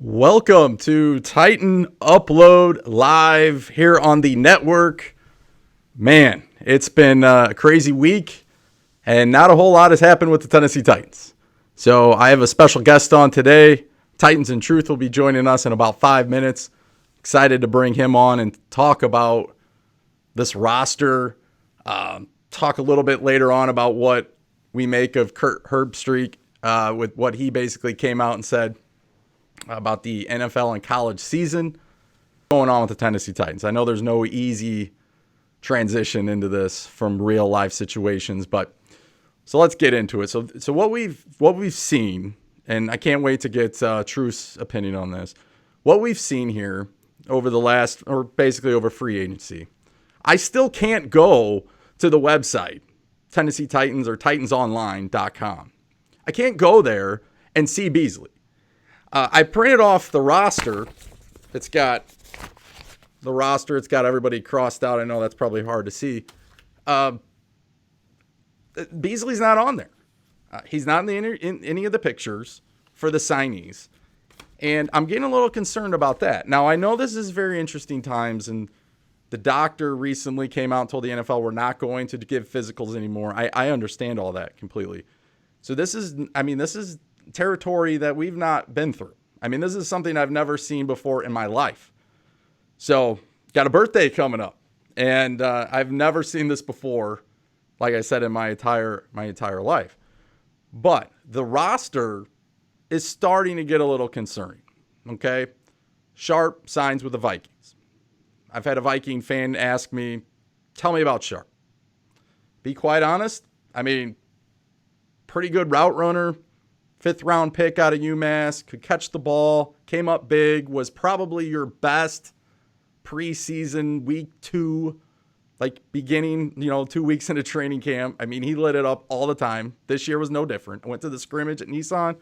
Welcome to Titan Upload Live here on the network. Man, it's been a crazy week, and not a whole lot has happened with the Tennessee Titans. So I have a special guest on today. Titans in Truth will be joining us in about 5 minutes. Excited to bring him on and talk about this roster. Talk a little bit later on about what we make of Kurt Herbstreit with what he basically came out and said about the NFL and college season going on with the Tennessee Titans. I know there's no easy transition into this from real life situations, but so let's get into it. So what we've seen, and I can't wait to get Truth's opinion on this. What we've seen here over the last, or basically over free agency, I still can't go to the website Tennessee Titans or TitansOnline.com. I can't go there and see Beasley. I printed off the roster. It's got the roster. It's got everybody crossed out. I know that's probably hard to see. Beasley's not on there. He's not in any of the pictures for the signees. And I'm getting a little concerned about that. Now, I know this is very interesting times, and the doctor recently came out and told the NFL we're not going to give physicals anymore. I understand all that completely. So this is territory that we've not been through. I mean, this is something I've never seen before in my life. So, got a birthday coming up, and I've never seen this before, like I said, in my entire life. But the roster is starting to get a little concerning, okay? Sharp signs with the Vikings. I've had a Viking fan ask me, tell me about Sharp. Be quite honest, I mean, pretty good route runner, 5th round pick out of UMass, could catch the ball, came up big, was probably your best preseason week 2, like beginning, 2 weeks into training camp. I mean, he lit it up all the time. This year was no different. I went to the scrimmage at Nissan.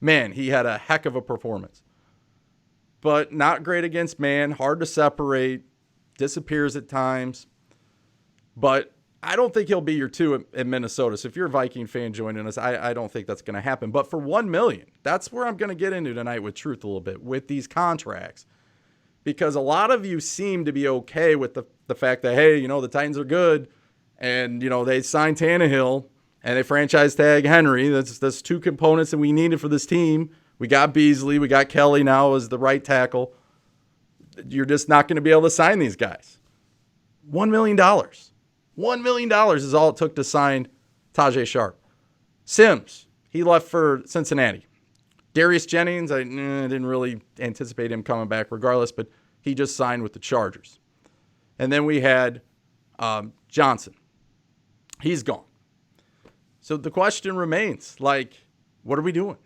Man, he had a heck of a performance. But not great against man, hard to separate, disappears at times. But I don't think he'll be your 2 in Minnesota. So if you're a Viking fan joining us, I don't think that's going to happen. But for $1 million, that's where I'm going to get into tonight with Truth a little bit, with these contracts. Because a lot of you seem to be okay with the fact that, hey, the Titans are good. And, they signed Tannehill and they franchise tag Henry. That's 2 components that we needed for this team. We got Beasley. We got Kelly now as the right tackle. You're just not going to be able to sign these guys. $1 million. $1 million is all it took to sign Tajay Sharp. Sims, he left for Cincinnati. Darius Jennings, I didn't really anticipate him coming back regardless, but he just signed with the Chargers. And then we had Johnson. He's gone. So the question remains, what are we doing?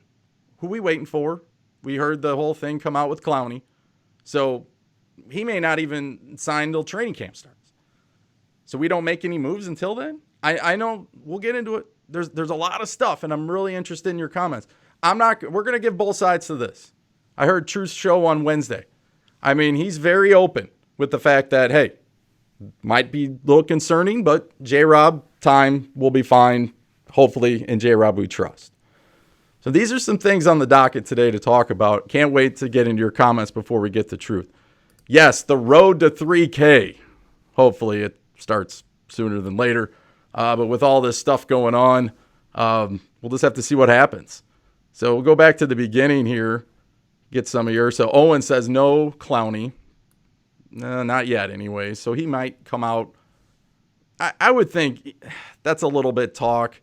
Who are we waiting for? We heard the whole thing come out with Clowney. So he may not even sign till training camp starts. So we don't make any moves until then? I know we'll get into it. There's a lot of stuff, and I'm really interested in your comments. We're going to give both sides to this. I heard Truth's show on Wednesday. I mean, he's very open with the fact that, hey, might be a little concerning, but J-Rob time will be fine. Hopefully, in J-Rob we trust. So these are some things on the docket today to talk about. Can't wait to get into your comments before we get to Truth. Yes, the road to 3K. Hopefully it starts sooner than later. But with all this stuff going on, we'll just have to see what happens. So we'll go back to the beginning here, get some of yours. So Owen says no Clowney. Not yet anyway. So he might come out. I would think that's a little bit talk.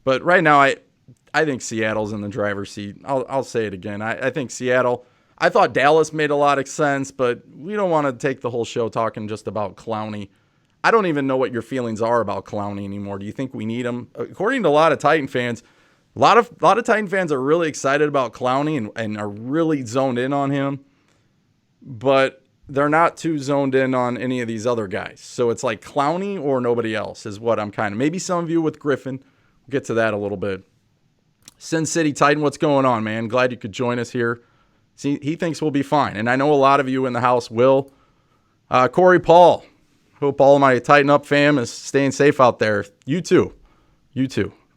But right now, I think Seattle's in the driver's seat. I'll say it again. I think Seattle. I thought Dallas made a lot of sense, but we don't want to take the whole show talking just about Clowney. I don't even know what your feelings are about Clowney anymore. Do you think we need him? According to a lot of Titan fans, a lot of Titan fans are really excited about Clowney and are really zoned in on him, but they're not too zoned in on any of these other guys. So it's like Clowney or nobody else is what I'm maybe some of you with Griffin. We'll get to that a little bit. Sin City Titan, what's going on, man? Glad you could join us here. See, he thinks we'll be fine, and I know a lot of you in the house will. Corey Paul, hope all of my Tighten Up fam is staying safe out there. You too.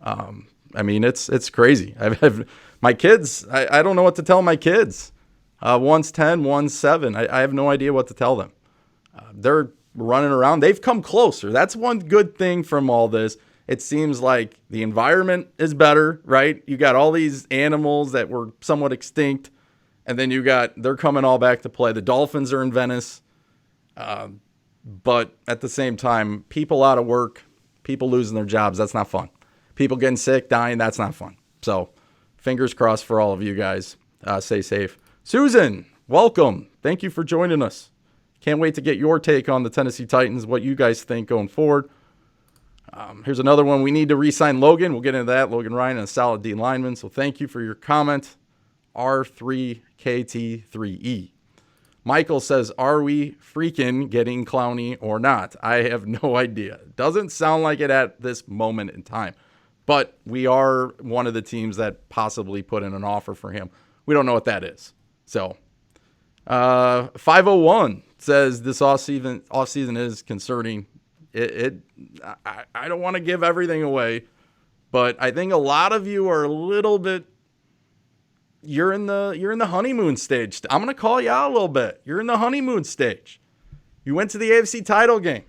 I mean, it's crazy. I've my kids, I don't know what to tell my kids. One's 10, one's 7. I have no idea what to tell them. They're running around. They've come closer. That's one good thing from all this. It seems like the environment is better, right? You got all these animals that were somewhat extinct, and then they're coming all back to play. The Dolphins are in Venice. But at the same time, people out of work, people losing their jobs, that's not fun. People getting sick, dying, that's not fun. So fingers crossed for all of you guys. Stay safe. Susan, welcome. Thank you for joining us. Can't wait to get your take on the Tennessee Titans, what you guys think going forward. Here's another one. We need to re-sign Logan. We'll get into that. Logan Ryan, a solid D lineman. So thank you for your comment. R3KT3E. Michael says, are we freaking getting Clowney or not? I have no idea. Doesn't sound like it at this moment in time. But we are one of the teams that possibly put in an offer for him. We don't know what that is. So, 501 says this offseason is concerning. I don't want to give everything away, but I think a lot of you are a little bit. You're in the honeymoon stage. I'm going to call you out a little bit. You're in the honeymoon stage. You went to the AFC title game,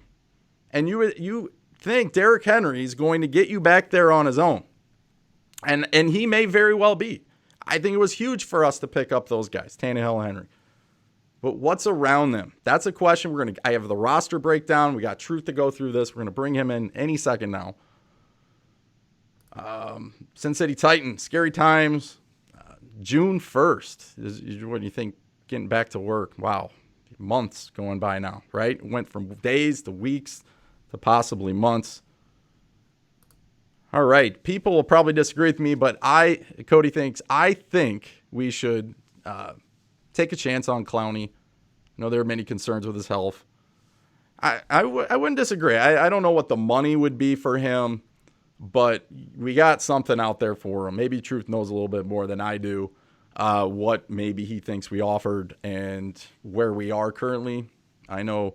and you think Derrick Henry is going to get you back there on his own, and he may very well be. I think it was huge for us to pick up those guys, Tannehill and Henry. But what's around them? That's a question. I have the roster breakdown. We got Truth to go through this. We're going to bring him in any second now. Sin City Titans, scary times. June 1st is when you think getting back to work. Wow. Months going by now, right? It went from days to weeks to possibly months. All right. People will probably disagree with me, but I think we should take a chance on Clowney. I know there are many concerns with his health. I wouldn't disagree. I don't know what the money would be for him, but we got something out there for him. Maybe Truth knows a little bit more than I do, what maybe he thinks we offered and where we are currently. I know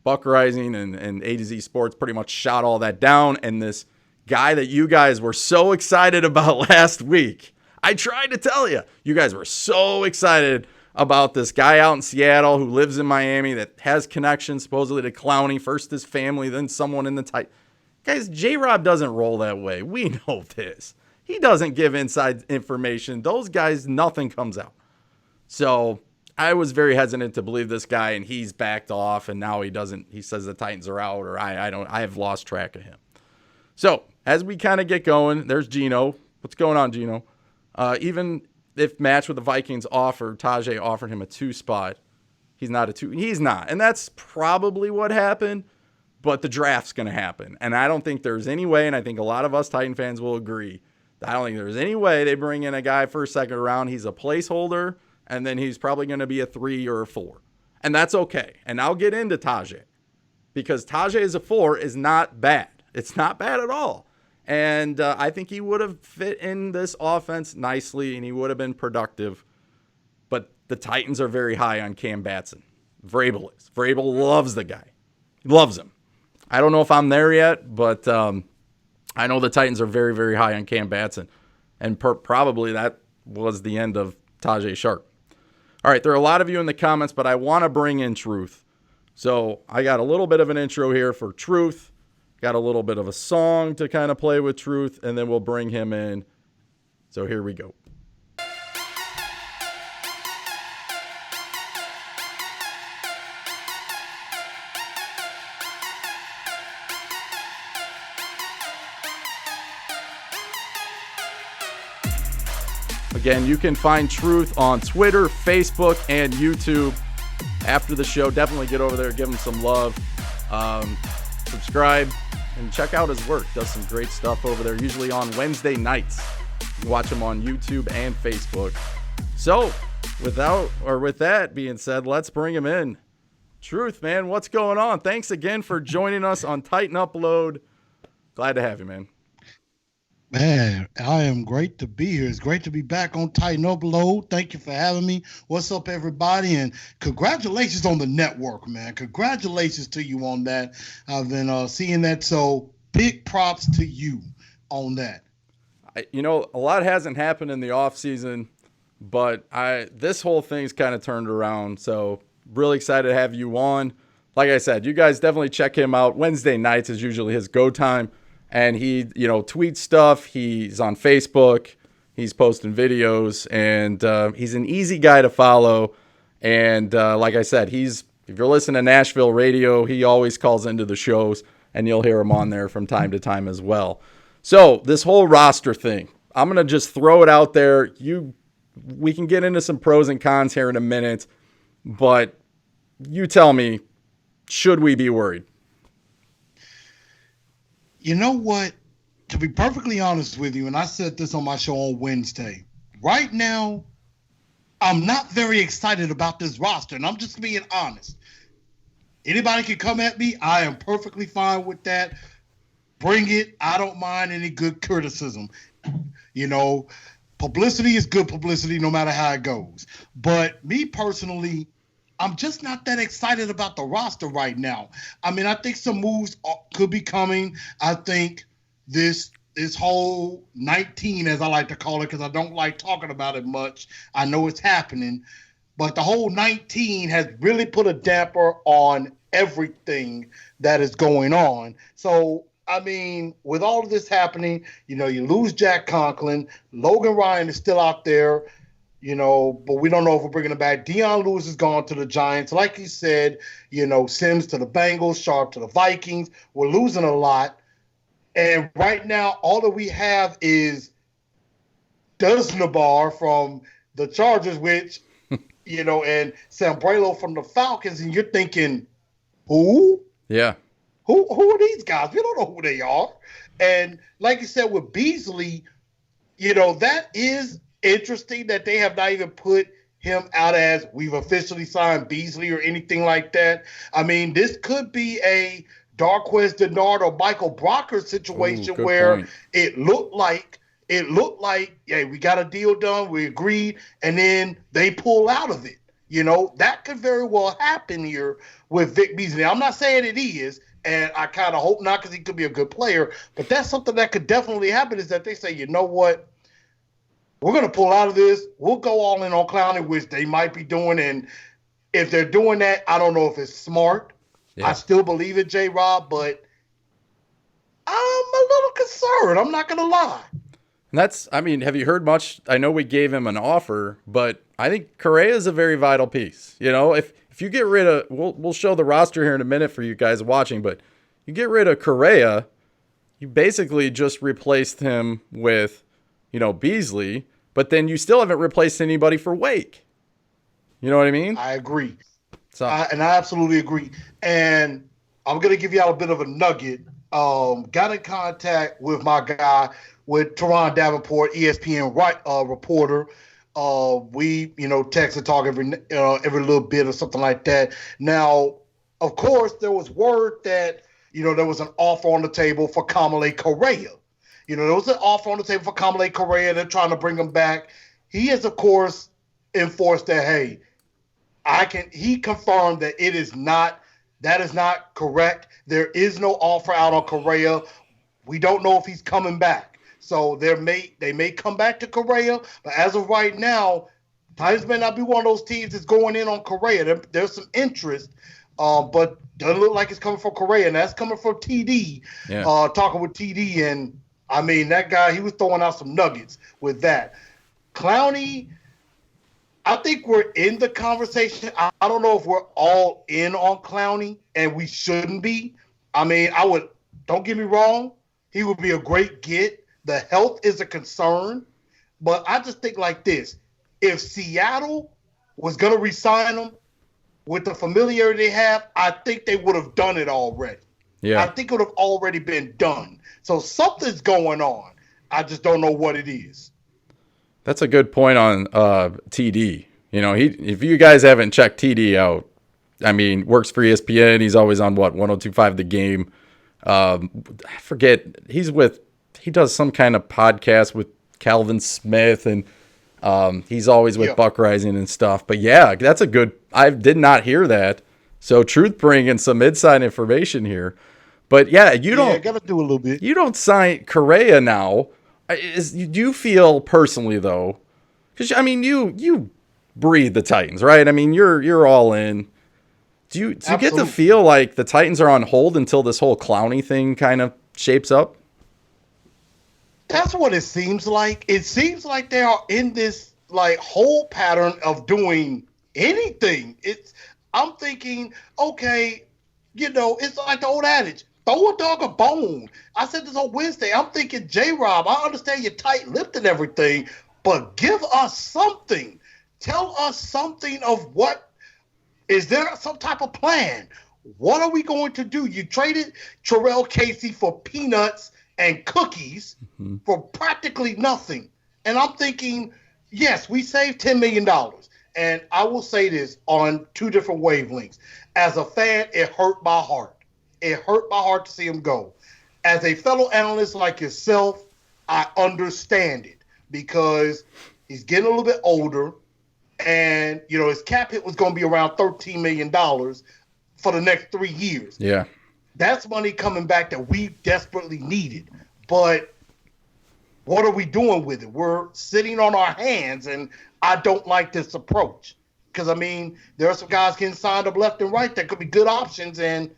Buck Rising and A to Z Sports pretty much shot all that down, and this guy that you guys were so excited about last week, I tried to tell you, you guys were so excited about this guy out in Seattle who lives in Miami that has connections supposedly to Clowney, first his family, then someone in the Titans. Guys, J-Rob doesn't roll that way. We know this. He doesn't give inside information. Those guys, nothing comes out. So I was very hesitant to believe this guy, and he's backed off, and now he says the Titans are out, or I have lost track of him. So as we kind of get going, there's Gino. What's going on, Gino? Even if match with the Vikings Tajay offered him a 2 spot, he's not a 2. He's not. And that's probably what happened. But the draft's going to happen. And I don't think there's any way, and I think a lot of us Titan fans will agree, I don't think there's any way they bring in a guy first, second round. He's a placeholder, and then he's probably going to be a 3 or a 4. And that's okay. And I'll get into Tajay. Because Tajay as a 4 is not bad. It's not bad at all. And I think he would have fit in this offense nicely, and he would have been productive. But the Titans are very high on Cam Batson. Vrabel is. Vrabel loves the guy. He loves him. I don't know if I'm there yet, but I know the Titans are very, very high on Cam Batson. And probably that was the end of Tajay Sharp. All right, there are a lot of you in the comments, but I want to bring in Truth. So I got a little bit of an intro here for Truth. Got a little bit of a song to kind of play with Truth, and then we'll bring him in. So here we go. Again, you can find Truth on Twitter, Facebook, and YouTube. After the show, definitely get over there, give him some love. Subscribe and check out his work. Does some great stuff over there, usually on Wednesday nights. You can watch him on YouTube and Facebook. So, with that being said, let's bring him in. Truth, man, what's going on? Thanks again for joining us on Titan Upload. Glad to have you, man. Man, I am great to be here. It's great to be back on Titan Upload. Thank you for having me. What's up, everybody? And congratulations on the network, man. Congratulations to you on that. I've been seeing that, so big props to you on that. A lot hasn't happened in the offseason. But this whole thing's kind of turned around. So really excited to have you on. Like I said, you guys definitely check him out. Wednesday nights is usually his go time. And he, tweets stuff. He's on Facebook. He's posting videos. And he's an easy guy to follow. And like I said, if you're listening to Nashville radio, he always calls into the shows. And you'll hear him on there from time to time as well. So this whole roster thing, I'm going to just throw it out there. We can get into some pros and cons here in a minute. But you tell me, should we be worried? You know what? To be perfectly honest with you, and I said this on my show on Wednesday, right now, I'm not very excited about this roster, and I'm just being honest. Anybody can come at me. I am perfectly fine with that. Bring it. I don't mind any good criticism. Publicity is good publicity no matter how it goes. But me personally, I'm just not that excited about the roster right now. I mean, I think some moves could be coming. I think this whole 19, as I like to call it, because I don't like talking about it much. I know it's happening. But the whole 19 has really put a damper on everything that is going on. So, I mean, with all of this happening, you lose Jack Conklin. Logan Ryan is still out there, but we don't know if we're bringing him back. Deion Lewis has gone to the Giants. Like you said, Sims to the Bengals, Sharp to the Vikings. We're losing a lot. And right now, all that we have is Duznabar from the Chargers, which – and Sambrelo from the Falcons, and you're thinking, who? Yeah. Who are these guys? We don't know who they are. And like you said with Beasley, that is interesting that they have not even put him out as we've officially signed Beasley or anything like that. I mean, this could be a Darqueze Dennard or Michael Brocker situation where point. It looked like, yeah, we got a deal done, we agreed, and then they pull out of it. That could very well happen here with Vic Beasley. I'm not saying it is, and I kind of hope not because he could be a good player, but that's something that could definitely happen is that they say, you know what, we're going to pull out of this. We'll go all in on Clowney, which they might be doing, and if they're doing that, I don't know if it's smart. Yeah. I still believe in J-Rob, but I'm a little concerned. I'm not going to lie. And have you heard much? I know we gave him an offer, but I think Correa is a very vital piece. If you get rid of, we'll show the roster here in a minute for you guys watching, but you get rid of Correa, you basically just replaced him with, Beasley, but then you still haven't replaced anybody for Wake. You know what I mean? I agree. And I absolutely agree. And I'm going to give y'all a bit of a nugget. Got in contact with my guy, with Teron Davenport, ESPN reporter. We, text and talk every little bit or something like that. Now, of course, there was word that, there was an offer on the table for Kamalei Correa. There was an offer on the table for Kamalei Correa. They're trying to bring him back. He has, of course, enforced that, hey, he confirmed that that is not correct. There is no offer out on Correa. We don't know if he's coming back. So they may come back to Correa, but as of right now, Titans may not be one of those teams that's going in on Correa. There's some interest, but doesn't look like it's coming from Correa, and that's coming from TD. Yeah. Talking with TD, and I mean that guy, he was throwing out some nuggets with that. Clowney, I think we're in the conversation. I don't know if we're all in on Clowney, and we shouldn't be. I mean, don't get me wrong, he would be a great get. The health is a concern, but I just think like this. If Seattle was going to re-sign him with the familiarity they have, I think they would have done it already. Yeah. I think it would have already been done. So something's going on. I just don't know what it is. That's a good point on TD. If you guys haven't checked TD out, works for ESPN. He's always on 102.5 The Game. I forget. He does some kind of podcast with Calvin Smith, and he's always with Buck Rising and stuff. But yeah, that's a good. I did not hear that. So Truth bringing some inside information here. But yeah, you don't. Got to do a little bit. You don't sign Correa now. Do you feel personally though? Because I mean, you breathe the Titans, right? I mean, you're all in. Do you get the feel like the Titans are on hold until this whole Clowney thing kind of shapes up? That's what it seems like. It seems like they are in this like whole pattern of doing anything. I'm thinking, okay, it's like the old adage, throw a dog a bone. I said this on Wednesday. I'm thinking, J-Rob, I understand you're tight-lipped and everything, but give us something. Tell us something of what. Is there some type of plan? What are we going to do? You traded Terrell Casey for peanuts and cookies for practically nothing. And I'm thinking, yes, we saved $10 million. And I will say this on two different wavelengths. As a fan, it hurt my heart. It hurt my heart to see him go. As a fellow analyst like yourself, I understand it because he's getting a little bit older. And, his cap hit was going to be around $13 million for the next 3 years. Yeah. That's money coming back that we desperately needed. But what are we doing with it? We're sitting on our hands, and I don't like this approach. Because, there are some guys getting signed up left and right that could be good options, and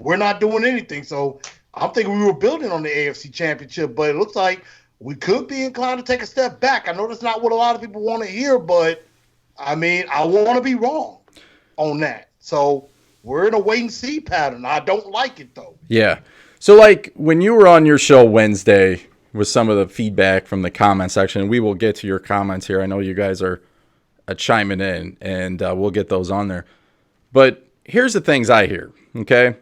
we're not doing anything. So I'm thinking we were building on the AFC Championship, but it looks like we could be inclined to take a step back. I know that's not what a lot of people want to hear, but, I want to be wrong on that. So we're in a wait-and-see pattern. I don't like it, though. Yeah. So, like, when you were on your show Wednesday with some of the feedback from the comment section, we will get to your comments here. I know you guys are chiming in, and we'll get those on there. But here's the things I hear, okay?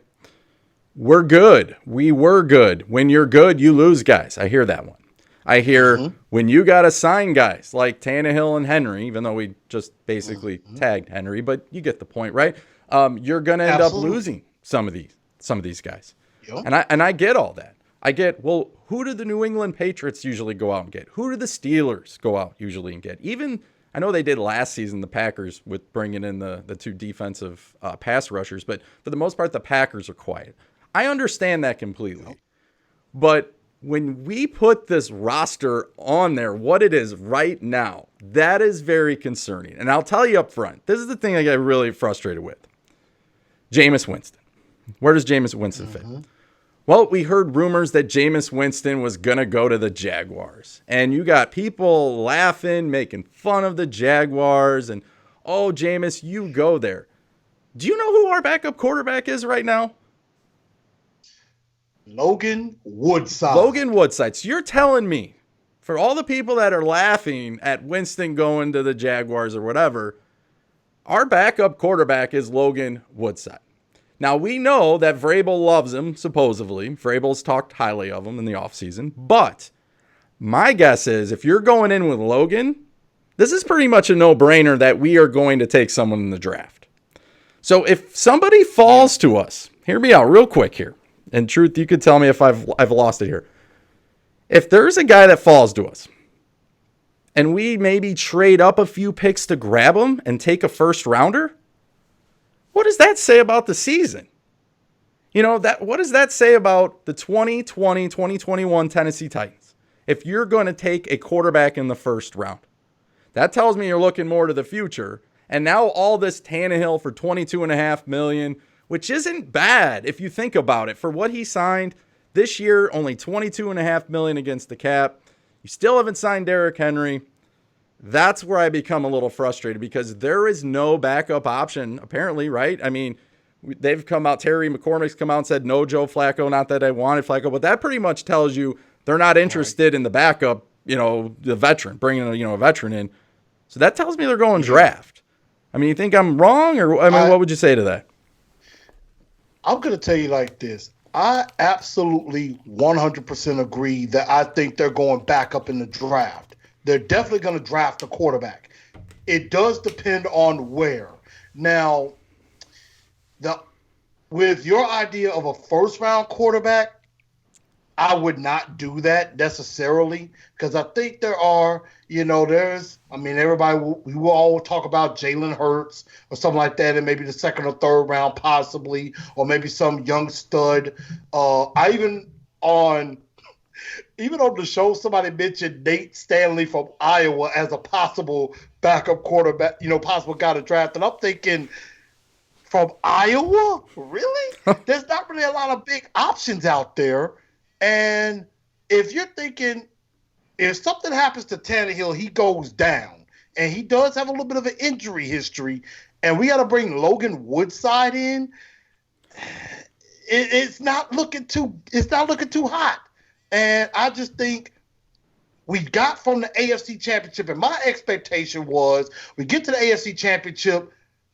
We're good. We were good. When you're good, you lose guys. I hear that one. I hear when you got to sign guys like Tannehill and Henry, even though we just basically tagged Henry, but you get the point, right? You're going to end up losing some of these guys. Yep. And I get all that. I get, well, who do the New England Patriots usually go out and get? Who do the Steelers go out usually and get? Even, I know they did last season, the Packers, with bringing in the two defensive pass rushers, but for the most part, the Packers are quiet. I understand that completely. Yep. But when we put this roster on there, what it is right now, that is very concerning. And I'll tell you up front, this is the thing I get really frustrated with. Jameis Winston. Where does Jameis Winston fit? Well, we heard rumors that Jameis Winston was going to go to the Jaguars. And you got people laughing, making fun of the Jaguars. And, oh, Jameis, you go there. Do you know who our backup quarterback is right now? Logan Woodside. Logan Woodside. So you're telling me, for all the people that are laughing at Winston going to the Jaguars or whatever, our backup quarterback is Logan Woodside. Now, we know that Vrabel loves him, supposedly. Vrabel's talked highly of him in the offseason. But my guess is if you're going in with Logan, this is pretty much a no-brainer that we are going to take someone in the draft. So if somebody falls to us, hear me out real quick here. And Truth, you could tell me if I've lost it here. If there's a guy that falls to us, and we maybe trade up a few picks to grab him and take a first rounder, what does that say about the season? What does that say about the 2020, 2021 Tennessee Titans? If you're going to take a quarterback in the first round, that tells me you're looking more to the future. And now all this Tannehill for $22.5 million, which isn't bad if you think about it. For what he signed this year, only $22.5 million against the cap. You still haven't signed Derrick Henry. That's where I become a little frustrated because there is no backup option, apparently, right? They've come out, Terry McCormick's come out and said, no Joe Flacco, not that I wanted Flacco, but that pretty much tells you they're not interested in the backup, the veteran, bringing a veteran in. So that tells me they're going draft. You think I'm wrong, or what would you say to that? I'm going to tell you like this. I absolutely 100% agree that I think they're going back up in the draft. They're definitely going to draft a quarterback. It does depend on where. Now, with your idea of a first-round quarterback, I would not do that necessarily because I think there are, everybody, we will all talk about Jalen Hurts or something like that in maybe the second or third round possibly, or maybe some young stud. even on the show, somebody mentioned Nate Stanley from Iowa as a possible backup quarterback, possible guy to draft. And I'm thinking, from Iowa? Really? There's not really a lot of big options out there. And if you're thinking, if something happens to Tannehill, he goes down. And he does have a little bit of an injury history. And we got to bring Logan Woodside in. It's not looking too hot. And I just think we got from the AFC Championship, and my expectation was we get to the AFC Championship,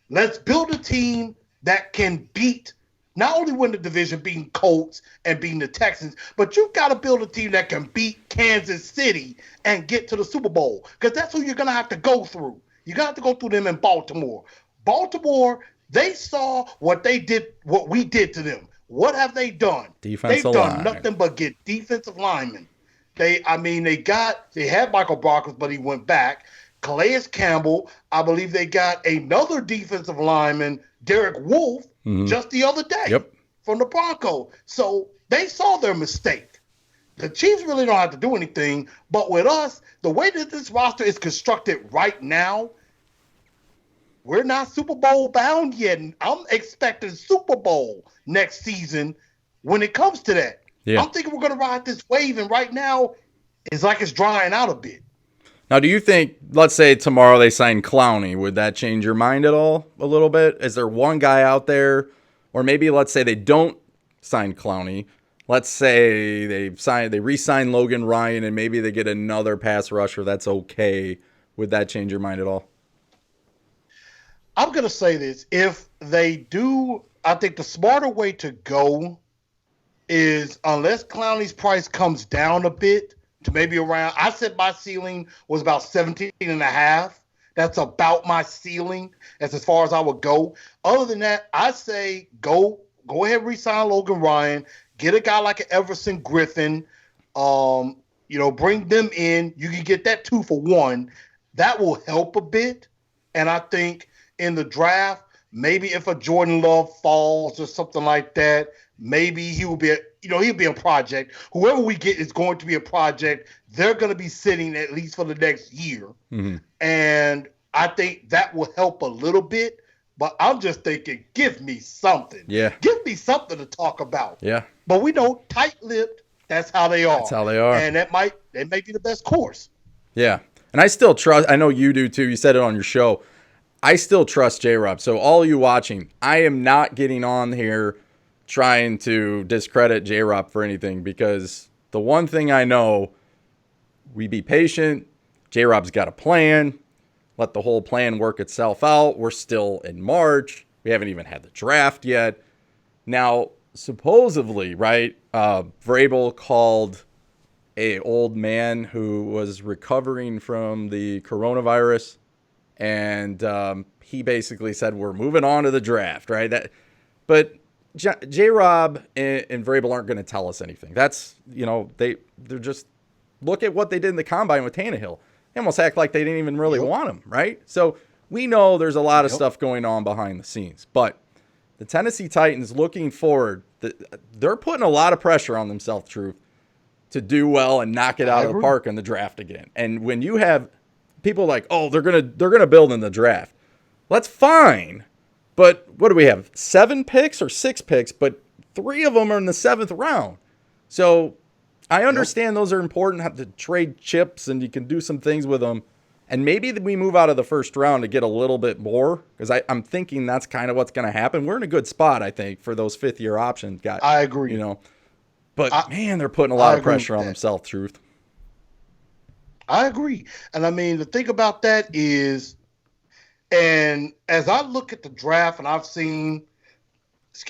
let's build a team that can beat, not only win the division, beating Colts and beating the Texans, but you've got to build a team that can beat Kansas City and get to the Super Bowl, because that's who you're going to have to go through. You're going to have to go through them in Baltimore. Baltimore, they saw what we did to them. What have they done? They've done nothing but get defensive linemen. They had Michael Brockers, but he went back. Calais Campbell, I believe they got another defensive lineman, Derek Wolfe, just the other day from the Broncos. So they saw their mistake. The Chiefs really don't have to do anything, but with us, the way that this roster is constructed right now, we're not Super Bowl bound yet. I'm expecting Super Bowl next season when it comes to that. Yeah. I'm thinking we're going to ride this wave, and right now it's like it's drying out a bit. Now, do you think, let's say tomorrow they sign Clowney, would that change your mind at all a little bit? Is there one guy out there, or maybe let's say they don't sign Clowney. Let's say they re-sign Logan Ryan, and maybe they get another pass rusher that's okay. Would that change your mind at all? I'm going to say this. If they do, I think the smarter way to go is, unless Clowney's price comes down a bit to maybe around, I said my ceiling was about 17.5. That's about my ceiling. That's as far as I would go. Other than that, I say go ahead and re-sign Logan Ryan. Get a guy like an Everson Griffin. Bring them in. You can get that 2 for 1. That will help a bit. And I think in the draft, maybe if a Jordan Love falls or something like that, maybe he'll be a project. Whoever we get is going to be a project. They're going to be sitting at least for the next year. Mm-hmm. And I think that will help a little bit. But I'm just thinking, give me something. Yeah. Give me something to talk about. Yeah. But we know tight-lipped, that's how they are. That's how they are. And that may be the best course. Yeah. And I still trust, I know you do too. You said it on your show. I still trust J-Rob. So all you watching, I am not getting on here trying to discredit J-Rob for anything, because the one thing I know, we be patient. J-Rob's got a plan. Let the whole plan work itself out. We're still in March. We haven't even had the draft yet. Now, supposedly, right, Vrabel called a old man who was recovering from the coronavirus, and he basically said, we're moving on to the draft, right? But J-Rob and Vrabel aren't going to tell us anything. That's, they're just, look at what they did in the combine with Tannehill. They almost act like they didn't even really want him, right? So we know there's a lot of stuff going on behind the scenes. But the Tennessee Titans, looking forward, they're putting a lot of pressure on themselves, Truth, to do well and knock it out of the park in the draft again. And when you have people like, oh, they're gonna build in the draft, that's fine. But what do we have? 7 picks or 6 picks? But 3 of them are in the 7th round. So I understand those are important, have to trade chips, and you can do some things with them. And maybe we move out of the first round to get a little bit more, because I'm thinking that's kind of what's going to happen. We're in a good spot, I think, for those 5th-year options guys. I agree. But, man, they're putting a lot of pressure on themselves, Truth. I agree. And, I mean, the thing about that is, and as I look at the draft, and I've seen –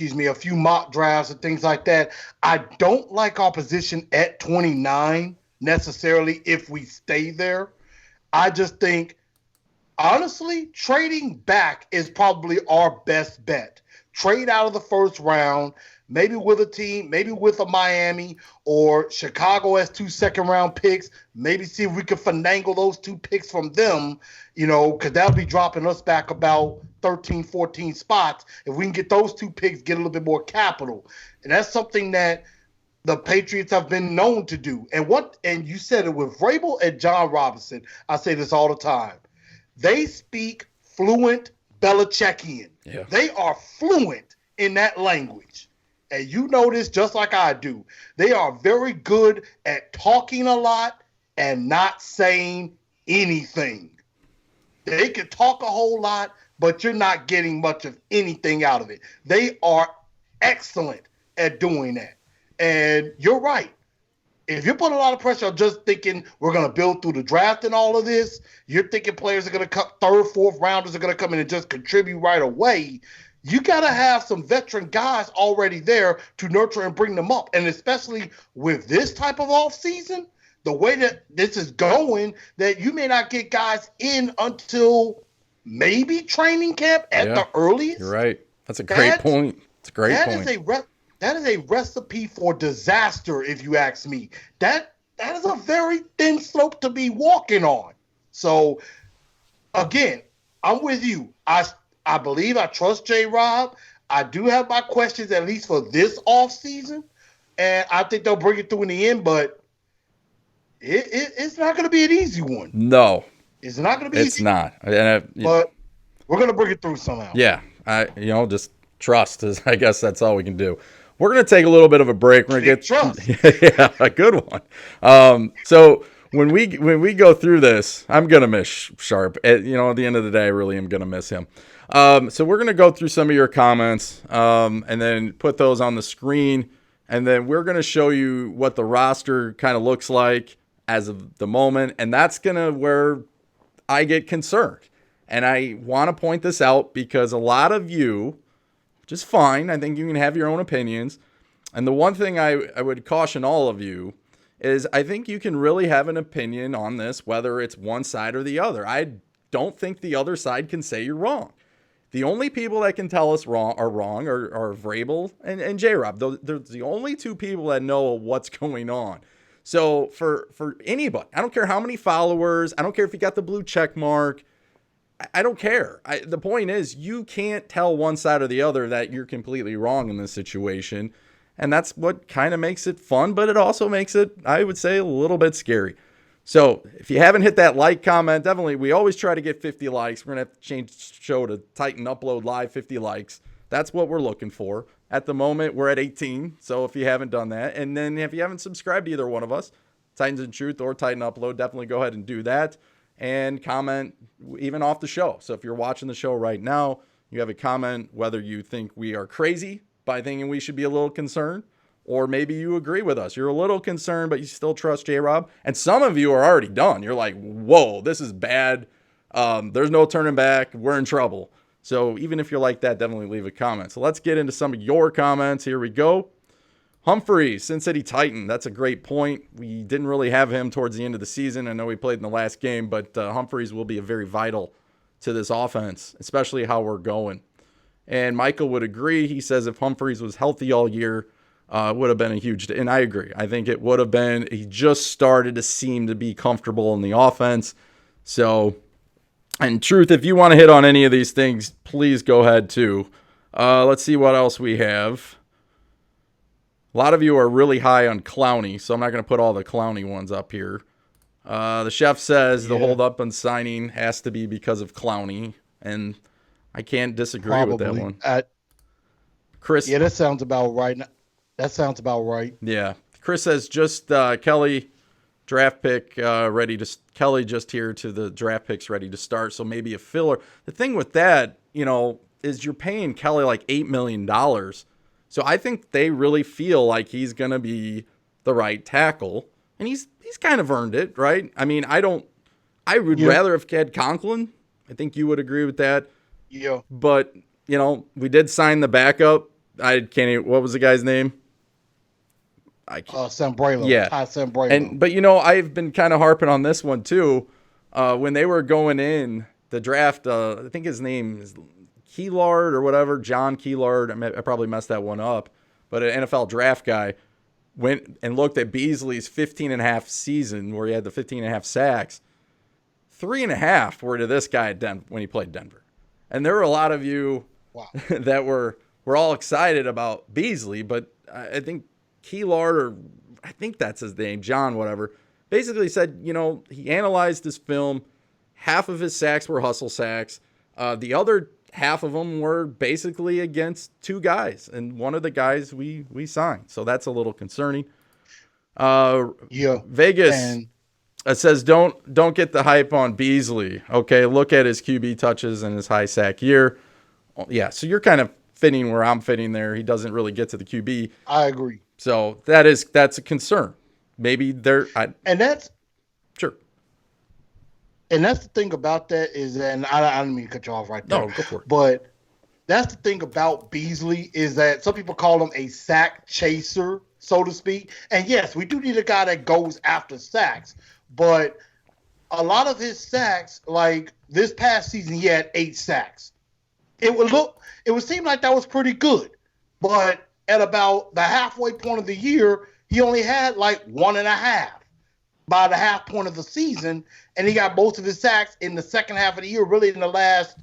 a few mock drafts and things like that, I don't like our position at 29 necessarily if we stay there. I just think, honestly, trading back is probably our best bet. Trade out of the first round, maybe with a team, maybe with a Miami or Chicago has 2 second-round picks. Maybe see if we can finagle those 2 picks from them, because that'll be dropping us back about 13, 14 spots. If we can get those 2 picks, get a little bit more capital. And that's something that the Patriots have been known to do. And you said it with Vrabel and John Robinson. I say this all the time. They speak fluent Belichickian. Yeah. They are fluent in that language. And you know this just like I do. They are very good at talking a lot and not saying anything. They can talk a whole lot, but you're not getting much of anything out of it. They are excellent at doing that. And you're right. If you put a lot of pressure on just thinking we're going to build through the draft and all of this, you're thinking players are going to come, third, fourth rounders are going to come in and just contribute right away. You got to have some veteran guys already there to nurture and bring them up. And especially with this type of offseason, the way that this is going, that you may not get guys in until maybe training camp at the earliest. You're right. That's a great point. It's a great point. That is a recipe for disaster, if you ask me. That is a very thin slope to be walking on. So, again, I'm with you. I believe I trust J-Rob. I do have my questions, at least for this offseason, and I think they'll bring it through in the end, but it's not going to be an easy one. No. It's not going to be easy. It's not. But we're going to bring it through somehow. Yeah. Just trust is, I guess that's all we can do. We're going to take a little bit of a break. We're going to trust. Yeah, a good one. So when we go through this, I'm going to miss Sharp. At the end of the day, I really am going to miss him. So we're going to go through some of your comments and then put those on the screen. And then we're going to show you what the roster kind of looks like as of the moment. And that's going to where I get concerned. And I want to point this out because a lot of you, which is fine, I think you can have your own opinions. And the one thing I would caution all of you is I think you can really have an opinion on this, whether it's one side or the other. I don't think the other side can say you're wrong. The only people that can tell us are wrong are Vrabel and J-Rob. They're the only two people that know what's going on. So for anybody, I don't care how many followers, I don't care if you got the blue check mark, I don't care. The point is you can't tell one side or the other that you're completely wrong in this situation. And that's what kind of makes it fun, but it also makes it, I would say, a little bit scary. So if you haven't hit that like, comment, definitely, we always try to get 50 likes. We're going to have to change the show to Titan Upload Live 50 likes. That's what we're looking for. At the moment, we're at 18. So if you haven't done that, and then if you haven't subscribed to either one of us, Titans in Truth or Titan Upload, definitely go ahead and do that. And comment even off the show. So if you're watching the show right now, you have a comment whether you think we are crazy by thinking we should be a little concerned, or maybe you agree with us. You're a little concerned, but you still trust J-Rob. And some of you are already done. You're like, whoa, this is bad. There's no turning back. We're in trouble. So even if you're like that, definitely leave a comment. So let's get into some of your comments. Here we go. Humphreys, Sin City Titan. That's a great point. We didn't really have him towards the end of the season. I know he played in the last game, but Humphreys will be very vital to this offense, especially how we're going. And Michael would agree. He says if Humphreys was healthy all year, it would have been a huge, and I agree. I think it would have been. He just started to seem to be comfortable in the offense. So, and Truth, if you want to hit on any of these things, please go ahead too. Let's see what else we have. A lot of you are really high on Clowney, so I'm not going to put all the Clowney ones up here. The chef says the hold up on signing has to be because of Clowney, and I can't disagree with that one. Chris, yeah, that sounds about right. Yeah, Chris says just Kelly draft pick ready to. Kelly just here to the draft picks ready to start, so maybe a filler. The thing with that, is you're paying Kelly like $8 million. So I think they really feel like he's going to be the right tackle. And he's kind of earned it, right? I mean, I would rather have had Conklin. I think you would agree with that. Yeah. But, we did sign the backup. I can't even, what was the guy's name? Sambrailo. Yeah. Sambrailo. But, I've been kind of harping on this one too. When they were going in the draft, I think his name is Keelard or whatever, John Keelard. I probably messed that one up. But an NFL draft guy went and looked at Beasley's 15.5 season where he had the 15.5 sacks. 3.5 were to this guy at when he played Denver. And there were a lot of you that were all excited about Beasley, but I think Keylard, or I think that's his name, John, whatever, basically said, he analyzed his film. Half of his sacks were hustle sacks. The other half of them were basically against two guys, and one of the guys we signed. So that's a little concerning. Vegas says don't get the hype on Beasley. Okay, look at his QB touches and his high sack year. Yeah, so you're kind of fitting where I'm fitting there. He doesn't really get to the QB. I agree. So that's a concern. Maybe that's sure. And that's the thing about that is that, and I don't mean to cut you off right there. No, go for it. But that's the thing about Beasley is that some people call him a sack chaser, so to speak. And yes, we do need a guy that goes after sacks. But a lot of his sacks, like this past season, he had 8 sacks. It would seem like that was pretty good. But at about the halfway point of the year, he only had like 1.5 by the half point of the season. And he got most of his sacks in the second half of the year, really in the last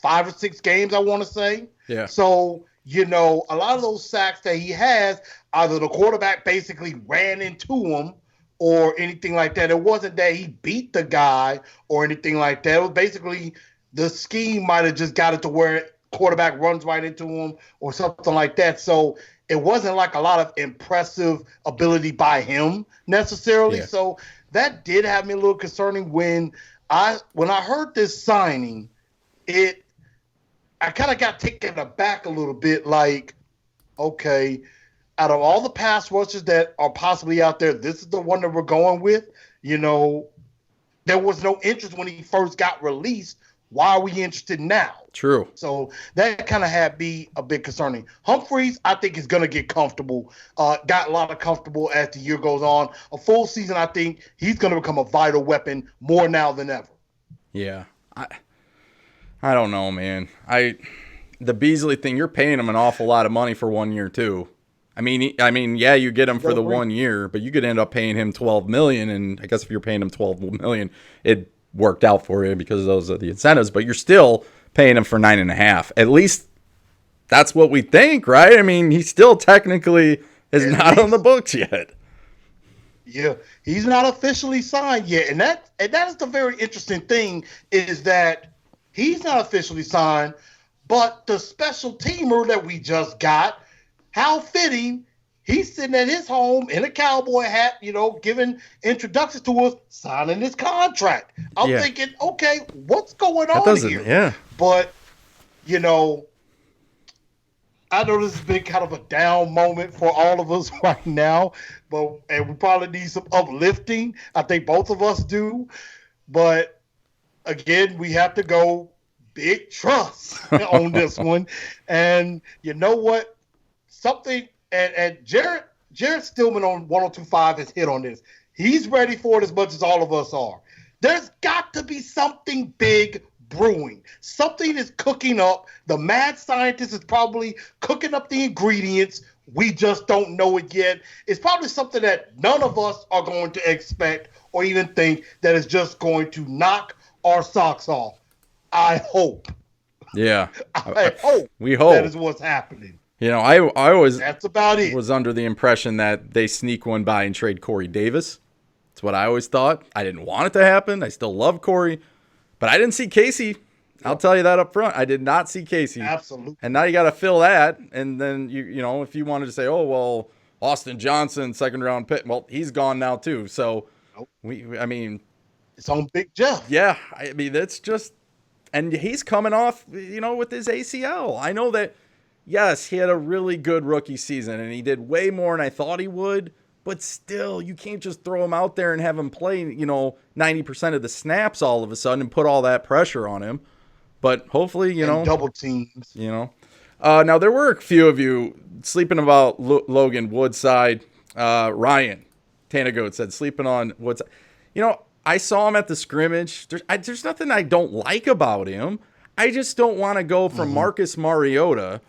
5 or 6 games, I want to say. Yeah. So, a lot of those sacks that he has, either the quarterback basically ran into him or anything like that. It wasn't that he beat the guy or anything like that. It was basically the scheme might have just got it to where quarterback runs right into him or something like that. So it wasn't like a lot of impressive ability by him necessarily. Yeah. So that did have me a little concerning when I heard this signing. I kind of got taken aback a little bit. Like, okay, out of all the pass rushers that are possibly out there, this is the one that we're going with. There was no interest when he first got released. Why are we interested now? True. So that kind of had me a bit concerning. Humphreys, I think, is going to get comfortable. Got a lot of comfortable as the year goes on. A full season, I think he's going to become a vital weapon more now than ever. Yeah. I don't know, man. The Beasley thing, you're paying him an awful lot of money for 1 year too. I mean, yeah, you get him for the 1 year, but you could end up paying him $12 million, and I guess if you're paying him $12 million, it worked out for you because those are the incentives. But you're still paying him for 9.5. At least that's what we think, right? I mean, he still technically is not on the books yet. Yeah, he's not officially signed yet, and that is the very interesting thing is that he's not officially signed, but the special teamer that we just got, how fitting, he's sitting at his home in a cowboy hat, giving introductions to us, signing his contract. I'm thinking, okay, what's going on here? Yeah. But, I know this has been kind of a down moment for all of us right now, and we probably need some uplifting. I think both of us do. But, again, we have to go big trust on this one. And you know what? Something, and Jared Stillman on 102.5 has hit on this. He's ready for it as much as all of us are. There's got to be something big brewing. Something is cooking up. The mad scientist is probably cooking up the ingredients. We just don't know it yet. It's probably something that none of us are going to expect or even think that is just going to knock our socks off. I hope. Yeah. I hope. We hope. That is what's happening. I always That's about it. Was under the impression that they sneak one by and trade Corey Davis. That's what I always thought. I didn't want it to happen. I still love Corey. But I didn't see Casey. I'll tell you that up front. I did not see Casey. Absolutely. And now you got to fill that. And then, if you wanted to say, oh, well, Austin Johnson, second round pick, well, he's gone now too. So, it's on Big Jeff. Yeah. I mean, that's just, and he's coming off, with his ACL. I know that, yes, he had a really good rookie season and he did way more than I thought he would. But still, you can't just throw him out there and have him play, 90% of the snaps all of a sudden and put all that pressure on him. But hopefully, and double teams. Now, there were a few of you sleeping about Logan Woodside. Ryan Tanagoat said sleeping on Woodside. I saw him at the scrimmage. There's nothing I don't like about him. I just don't want to go from Marcus Mariota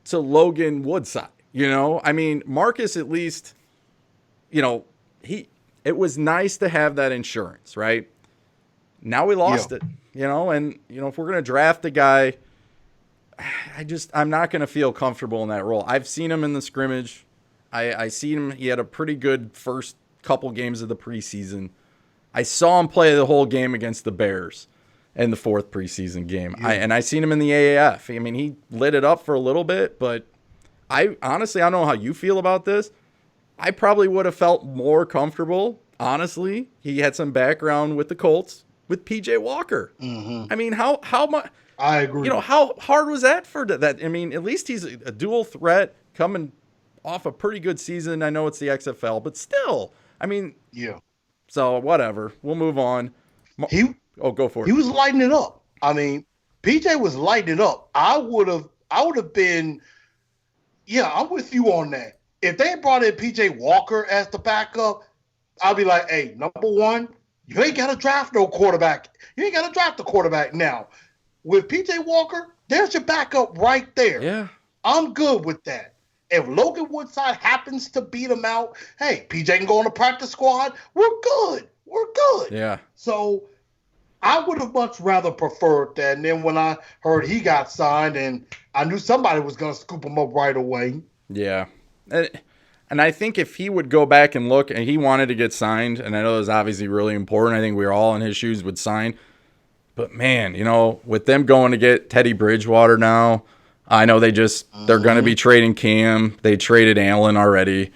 to Logan Woodside. Marcus at least... it was nice to have that insurance, right? Now we lost it, and, if we're going to draft a guy, I'm not going to feel comfortable in that role. I've seen him in the scrimmage. I seen him. He had a pretty good first couple games of the preseason. I saw him play the whole game against the Bears in the fourth preseason game. Yeah. I seen him in the AAF. I mean, he lit it up for a little bit, but I honestly, I don't know how you feel about this. I probably would have felt more comfortable, honestly. He had some background with the Colts with PJ Walker. Mm-hmm. I mean, how much? I agree. How hard was that for that? I mean, at least he's a dual threat coming off a pretty good season. I know it's the XFL, but still, I mean, yeah. So whatever, we'll move on. Go for it. He was lighting it up. I mean, PJ was lighting it up. I would have been. Yeah, I'm with you on that. If they brought in PJ Walker as the backup, I'd be like, hey, number one, you ain't got to draft no quarterback. You ain't got to draft a quarterback now. With PJ Walker, there's your backup right there. Yeah. I'm good with that. If Logan Woodside happens to beat him out, hey, PJ can go on the practice squad. We're good. We're good. Yeah. So I would have much rather preferred that. And then when I heard he got signed and I knew somebody was going to scoop him up right away. Yeah. And I think if he would go back and look, and he wanted to get signed, and I know it was obviously really important. I think we were all in his shoes would sign. But, man, with them going to get Teddy Bridgewater now, I know they're going to be trading Cam. They traded Allen already.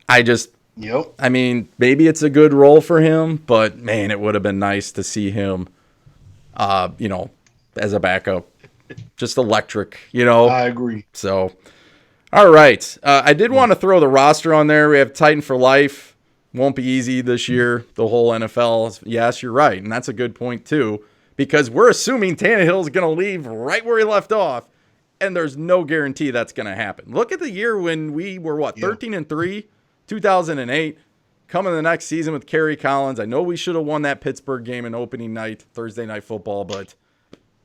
Yep. I mean, maybe it's a good role for him, but, man, it would have been nice to see him, as a backup. Just electric, I agree. So, all right. I did want to throw the roster on there. We have Titan for life. Won't be easy this year. The whole NFL. Yes, you're right. And that's a good point, too, because we're assuming Tannehill's going to leave right where he left off, and there's no guarantee that's going to happen. Look at the year when we were, 13-3, 2008, coming the next season with Kerry Collins. I know we should have won that Pittsburgh game in opening night, Thursday Night Football, but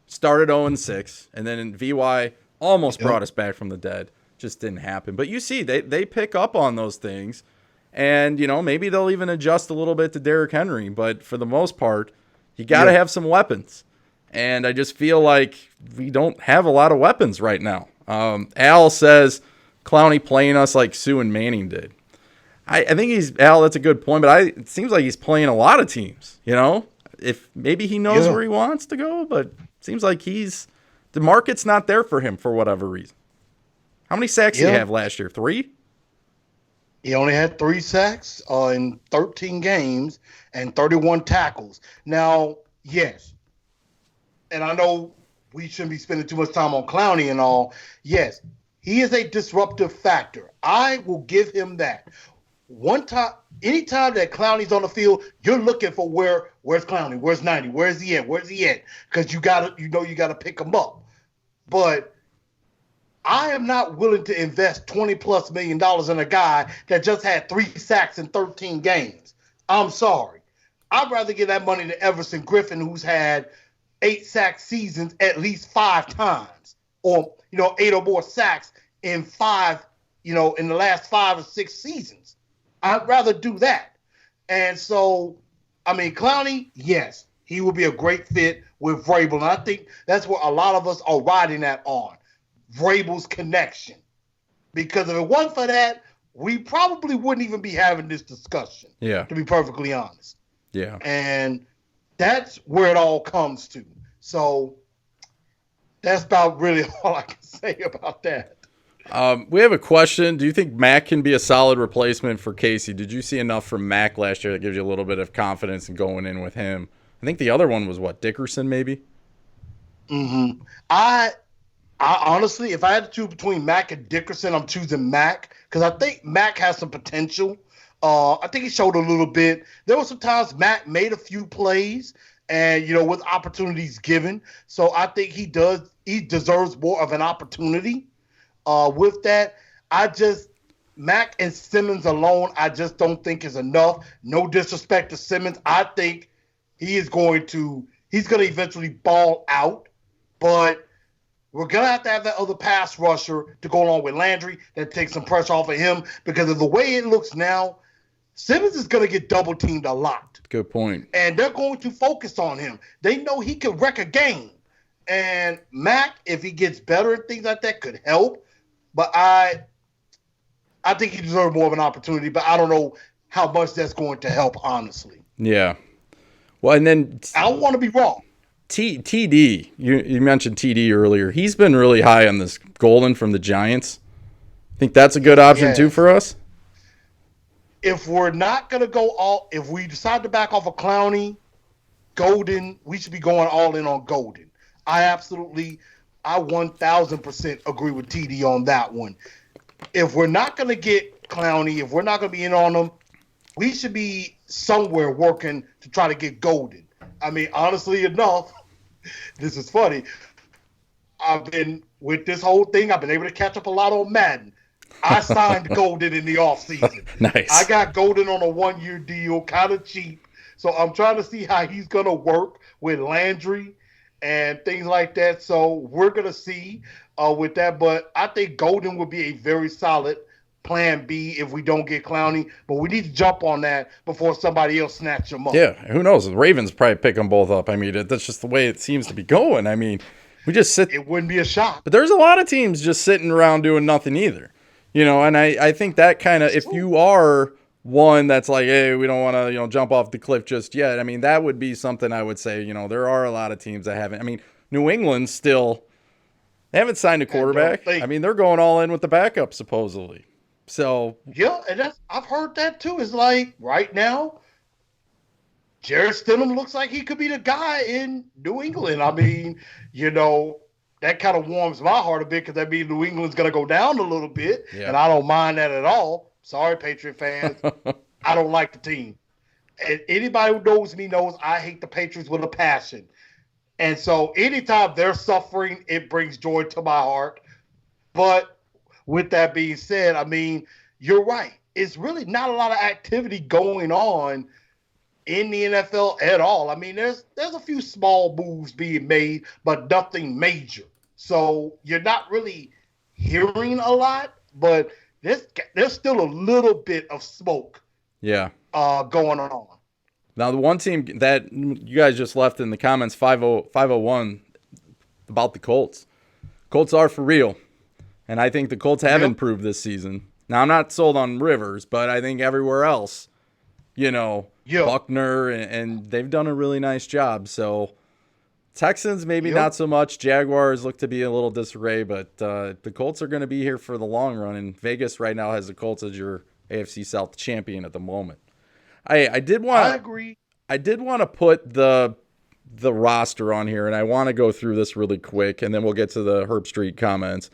started 0-6, and then VY almost brought us back from the dead. Just didn't happen. But you see, they pick up on those things. And, maybe they'll even adjust a little bit to Derrick Henry. But for the most part, you got to have some weapons. And I just feel like we don't have a lot of weapons right now. Al says Clowney playing us like Sue and Manning did. I think Al, that's a good point. But it seems like he's playing a lot of teams, If maybe he knows where he wants to go. But it seems like the market's not there for him for whatever reason. How many sacks did he have last year? 3? He only had 3 sacks in 13 games and 31 tackles. Now, yes, and I know we shouldn't be spending too much time on Clowney and all. Yes, he is a disruptive factor. I will give him that. Anytime that Clowney's on the field, you're looking for where's Clowney? Where's 90? Where's he at? Where's he at? Because you gotta pick him up. But I am not willing to invest $20+ million in a guy that just had 3 sacks in 13 games. I'm sorry. I'd rather give that money to Everson Griffin, who's had 8 sack seasons at least 5 times, or 8 or more sacks in 5, in the last 5 or 6 seasons. I'd rather do that. And so, I mean, Clowney, yes, he would be a great fit with Vrabel, and I think that's what a lot of us are riding that on. Vrabel's connection, because if it wasn't for that, we probably wouldn't even be having this discussion. Yeah, to be perfectly honest. Yeah, and that's where it all comes to. So that's about really all I can say about that. We have a question. Do you think Mack can be a solid replacement for Casey? Did you see enough from Mack last year that gives you a little bit of confidence in going in with him? I think the other one was Dickerson, maybe. Mm-hmm. I honestly, if I had to choose between Mack and Dickerson, I'm choosing Mack because I think Mack has some potential. I think he showed a little bit. There were some times Mack made a few plays and, with opportunities given. So I think he deserves more of an opportunity with that. Mack and Simmons alone, I just don't think is enough. No disrespect to Simmons. I think he's going to eventually ball out, but we're going to have that other pass rusher to go along with Landry that takes some pressure off of him, because of the way it looks now, Simmons is going to get double teamed a lot. Good point. And they're going to focus on him. They know he can wreck a game. And Mack, if he gets better and things like that, could help. But I I think he deserves more of an opportunity, but I don't know how much that's going to help, honestly. Yeah. Well, and then I don't want to be wrong. TD, you mentioned TD earlier. He's been really high on this Golden from the Giants. Think that's a good option too for us? If we're not going to go if we decide to back off of Clowney, Golden, we should be going all in on Golden. I 1,000% agree with TD on that one. If we're not going to get Clowney, if we're not going to be in on them, we should be somewhere working to try to get Golden. I mean, honestly enough, this is funny. With this whole thing, I've been able to catch up a lot on Madden. I signed Golden in the offseason. Nice. I got Golden on a 1-year deal, kind of cheap. So I'm trying to see how he's going to work with Landry and things like that. So we're going to see with that. But I think Golden would be a very solid plan B if we don't get Clowney. But we need to jump on that before somebody else snatch them up. Yeah, who knows? The Ravens probably pick them both up. I mean, that's just the way it seems to be going. I mean, we just sit. It wouldn't be a shock. But there's a lot of teams just sitting around doing nothing either. And I think that kind of, if you are one that's like, hey, we don't want to, jump off the cliff just yet. I mean, that would be something I would say, there are a lot of teams that haven't. I mean, New England still, they haven't signed a quarterback. I mean, they're going all in with the backup, supposedly. So. Yeah, and I've heard that too. It's like right now, Jarrett Stidham looks like he could be the guy in New England. I mean, that kind of warms my heart a bit because that means New England's going to go down a little bit, and I don't mind that at all. Sorry, Patriot fans. I don't like the team. And anybody who knows me knows I hate the Patriots with a passion. And so anytime they're suffering, it brings joy to my heart. But with that being said, I mean, you're right. It's really not a lot of activity going on in the NFL at all. I mean, there's a few small moves being made, but nothing major. So you're not really hearing a lot, but there's still a little bit of smoke going on. Now, the one team that you guys just left in the comments, 501, about the Colts. Colts are for real, and I think the Colts have improved this season. Now, I'm not sold on Rivers, but I think everywhere else, Buckner, and they've done a really nice job. So Texans, maybe not so much. Jaguars look to be a little disarray, but the Colts are going to be here for the long run, and Vegas right now has the Colts as your AFC South champion at the moment. I agree. I did want to put the roster on here, and I want to go through this really quick, and then we'll get to the Herb Street comments.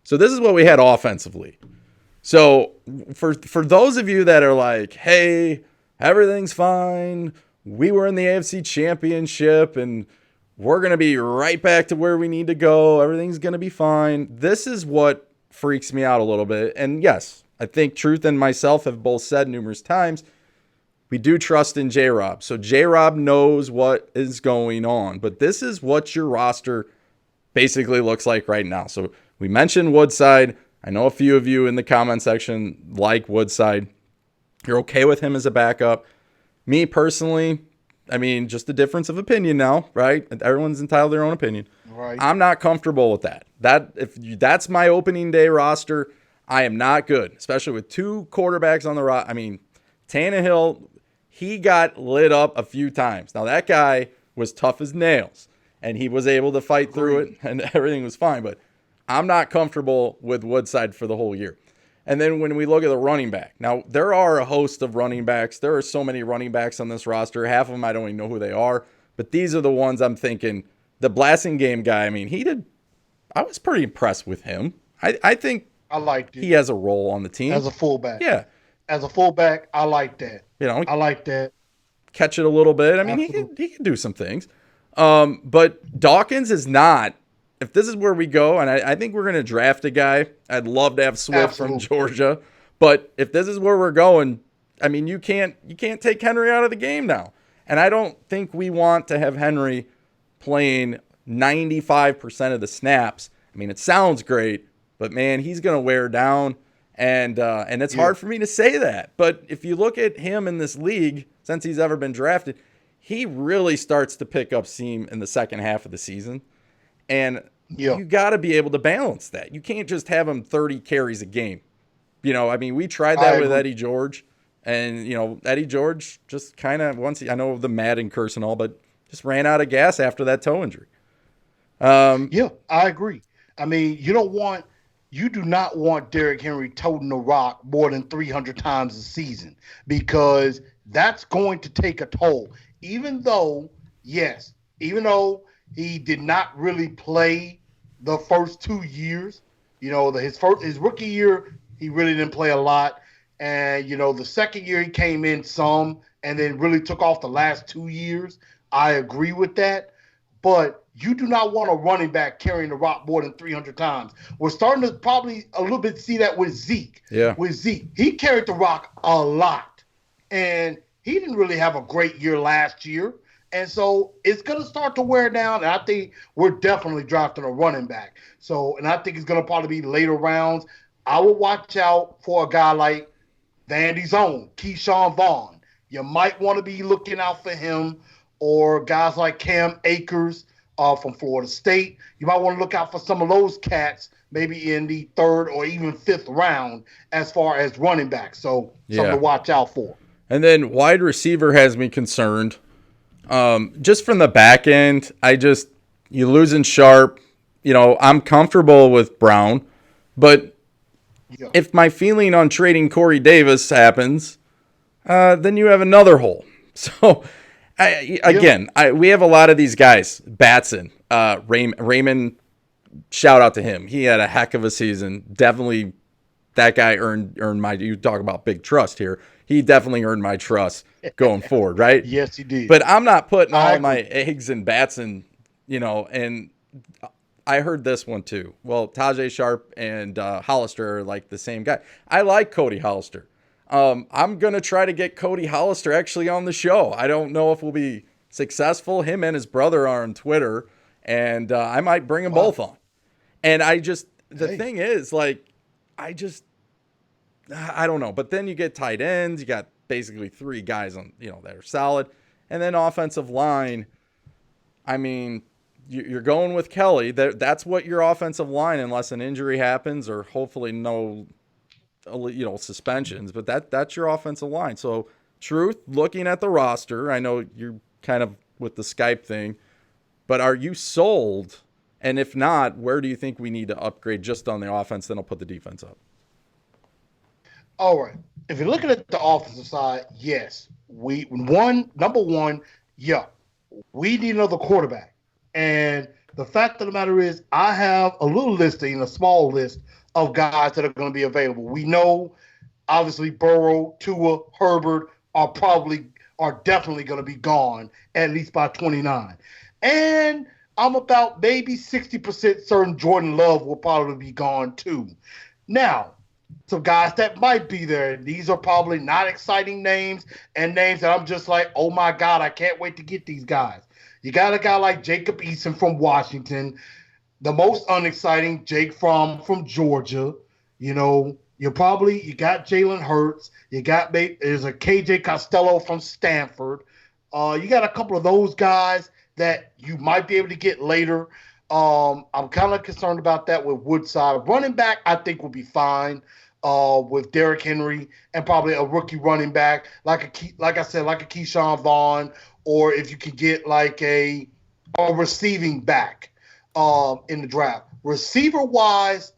So this is what we had offensively. So for those of you that are like, hey, everything's fine, we were in the AFC Championship, and we're going to be right back to where we need to go, everything's going to be fine. This is what freaks me out a little bit. And yes, I think Truth and myself have both said numerous times, we do trust in J-Rob. So J-Rob knows what is going on. But this is what your roster basically looks like right now. So we mentioned Woodside. I know a few of you in the comment section like Woodside. You're okay with him as a backup. Me personally, I mean, just a difference of opinion now, right? Everyone's entitled to their own opinion. Right. I'm not comfortable with that. That's my opening day roster, I am not good, especially with two quarterbacks on the roster. I mean, Tannehill, he got lit up a few times. Now, that guy was tough as nails, and he was able to fight through it, and everything was fine. But I'm not comfortable with Woodside for the whole year. And then when we look at the running back, now there are a host of running backs. There are so many running backs on this roster. Half of them I don't even know who they are. But these are the ones I'm thinking. The Blasting Game guy, I mean, I was pretty impressed with him. I think I liked it. He has a role on the team. As a fullback. Yeah. As a fullback, I like that. I like that. Catch it a little bit. I mean, he can do some things. But Dawkins is not. If this is where we go, and I think we're going to draft a guy, I'd love to have Swift from Georgia. But if this is where we're going, I mean, you can't take Henry out of the game now. And I don't think we want to have Henry playing 95% of the snaps. I mean, it sounds great, but man, he's going to wear down. And it's hard for me to say that. But if you look at him in this league, since he's ever been drafted, he really starts to pick up steam in the second half of the season. And you got to be able to balance that. You can't just have him 30 carries a game. I mean, we tried I that with agree. Eddie George, and Eddie George just kind of I know the Madden curse and all, but just ran out of gas after that toe injury. Yeah, I agree. I mean, you do not want Derrick Henry toting the rock more than 300 times a season because that's going to take a toll. Even though, yes, even though he did not really play the first 2 years, his rookie year he really didn't play a lot, and the second year he came in some, and then really took off the last 2 years. I agree with that, but you do not want a running back carrying the rock more than 300 times. We're starting to probably a little bit see that with Zeke. Yeah. With Zeke, he carried the rock a lot, and he didn't really have a great year last year. And so it's going to start to wear down, and I think we're definitely drafting a running back. And I think it's going to probably be later rounds. I would watch out for a guy like Vandy's own, Keyshawn Vaughn. You might want to be looking out for him, or guys like Cam Akers from Florida State. You might want to look out for some of those cats, maybe in the third or even fifth round, as far as running back. So something to watch out for. And then wide receiver has me concerned. Just from the back end, you losing Sharp. I'm comfortable with Brown, but if my feeling on trading Corey Davis happens, then you have another hole. So, we have a lot of these guys. Batson, Raymond, shout out to him. He had a heck of a season. Definitely, that guy earned my. You talk about big trust here. He definitely earned my trust going forward, right? Yes, he did. But I'm not putting all my eggs in Batson, and I heard this one too. Well, Tajay Sharp and Hollister are like the same guy. I like Cody Hollister. I'm going to try to get Cody Hollister actually on the show. I don't know if we'll be successful. Him and his brother are on Twitter, and I might bring them both on. And thing is, I don't know. But then you get tight ends. You got basically three guys on, that are solid. And then offensive line, I mean, you're going with Kelly. That's what your offensive line, unless an injury happens or hopefully no, suspensions. But that's your offensive line. So, Truth, looking at the roster, I know you're kind of with the Skype thing, but are you sold? And if not, where do you think we need to upgrade just on the offense? Then I'll put the defense up. All right. If you're looking at the offensive side, yes. Number one, we need another quarterback. And the fact of the matter is, I have a little listing, a small list of guys that are going to be available. We know, obviously, Burrow, Tua, Herbert are definitely going to be gone, at least by 29. And I'm about maybe 60% certain Jordan Love will probably be gone too. Now, some guys that might be there. These are probably not exciting names and names that I'm just like, oh my God, I can't wait to get these guys. You got a guy like Jacob Eason from Washington, the most unexciting Jake Fromm from Georgia. You got Jalen Hurts. There's a KJ Costello from Stanford. You got a couple of those guys that you might be able to get later. I'm kind of concerned about that with Woodside. Running back, I think, will be fine with Derrick Henry and probably a rookie running back, like a Keyshawn Vaughn, or if you could get like a receiving back in the draft. Receiver-wise,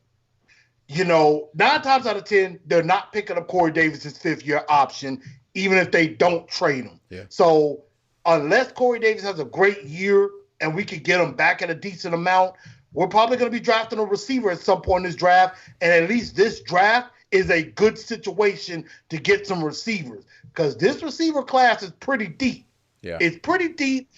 9 times out of 10, they're not picking up Corey Davis's fifth-year option, even if they don't trade him. Yeah. So unless Corey Davis has a great year and we could get him back at a decent amount, we're probably going to be drafting a receiver at some point in this draft. And at least this draft is a good situation to get some receivers because this receiver class is pretty deep. Yeah. It's pretty deep.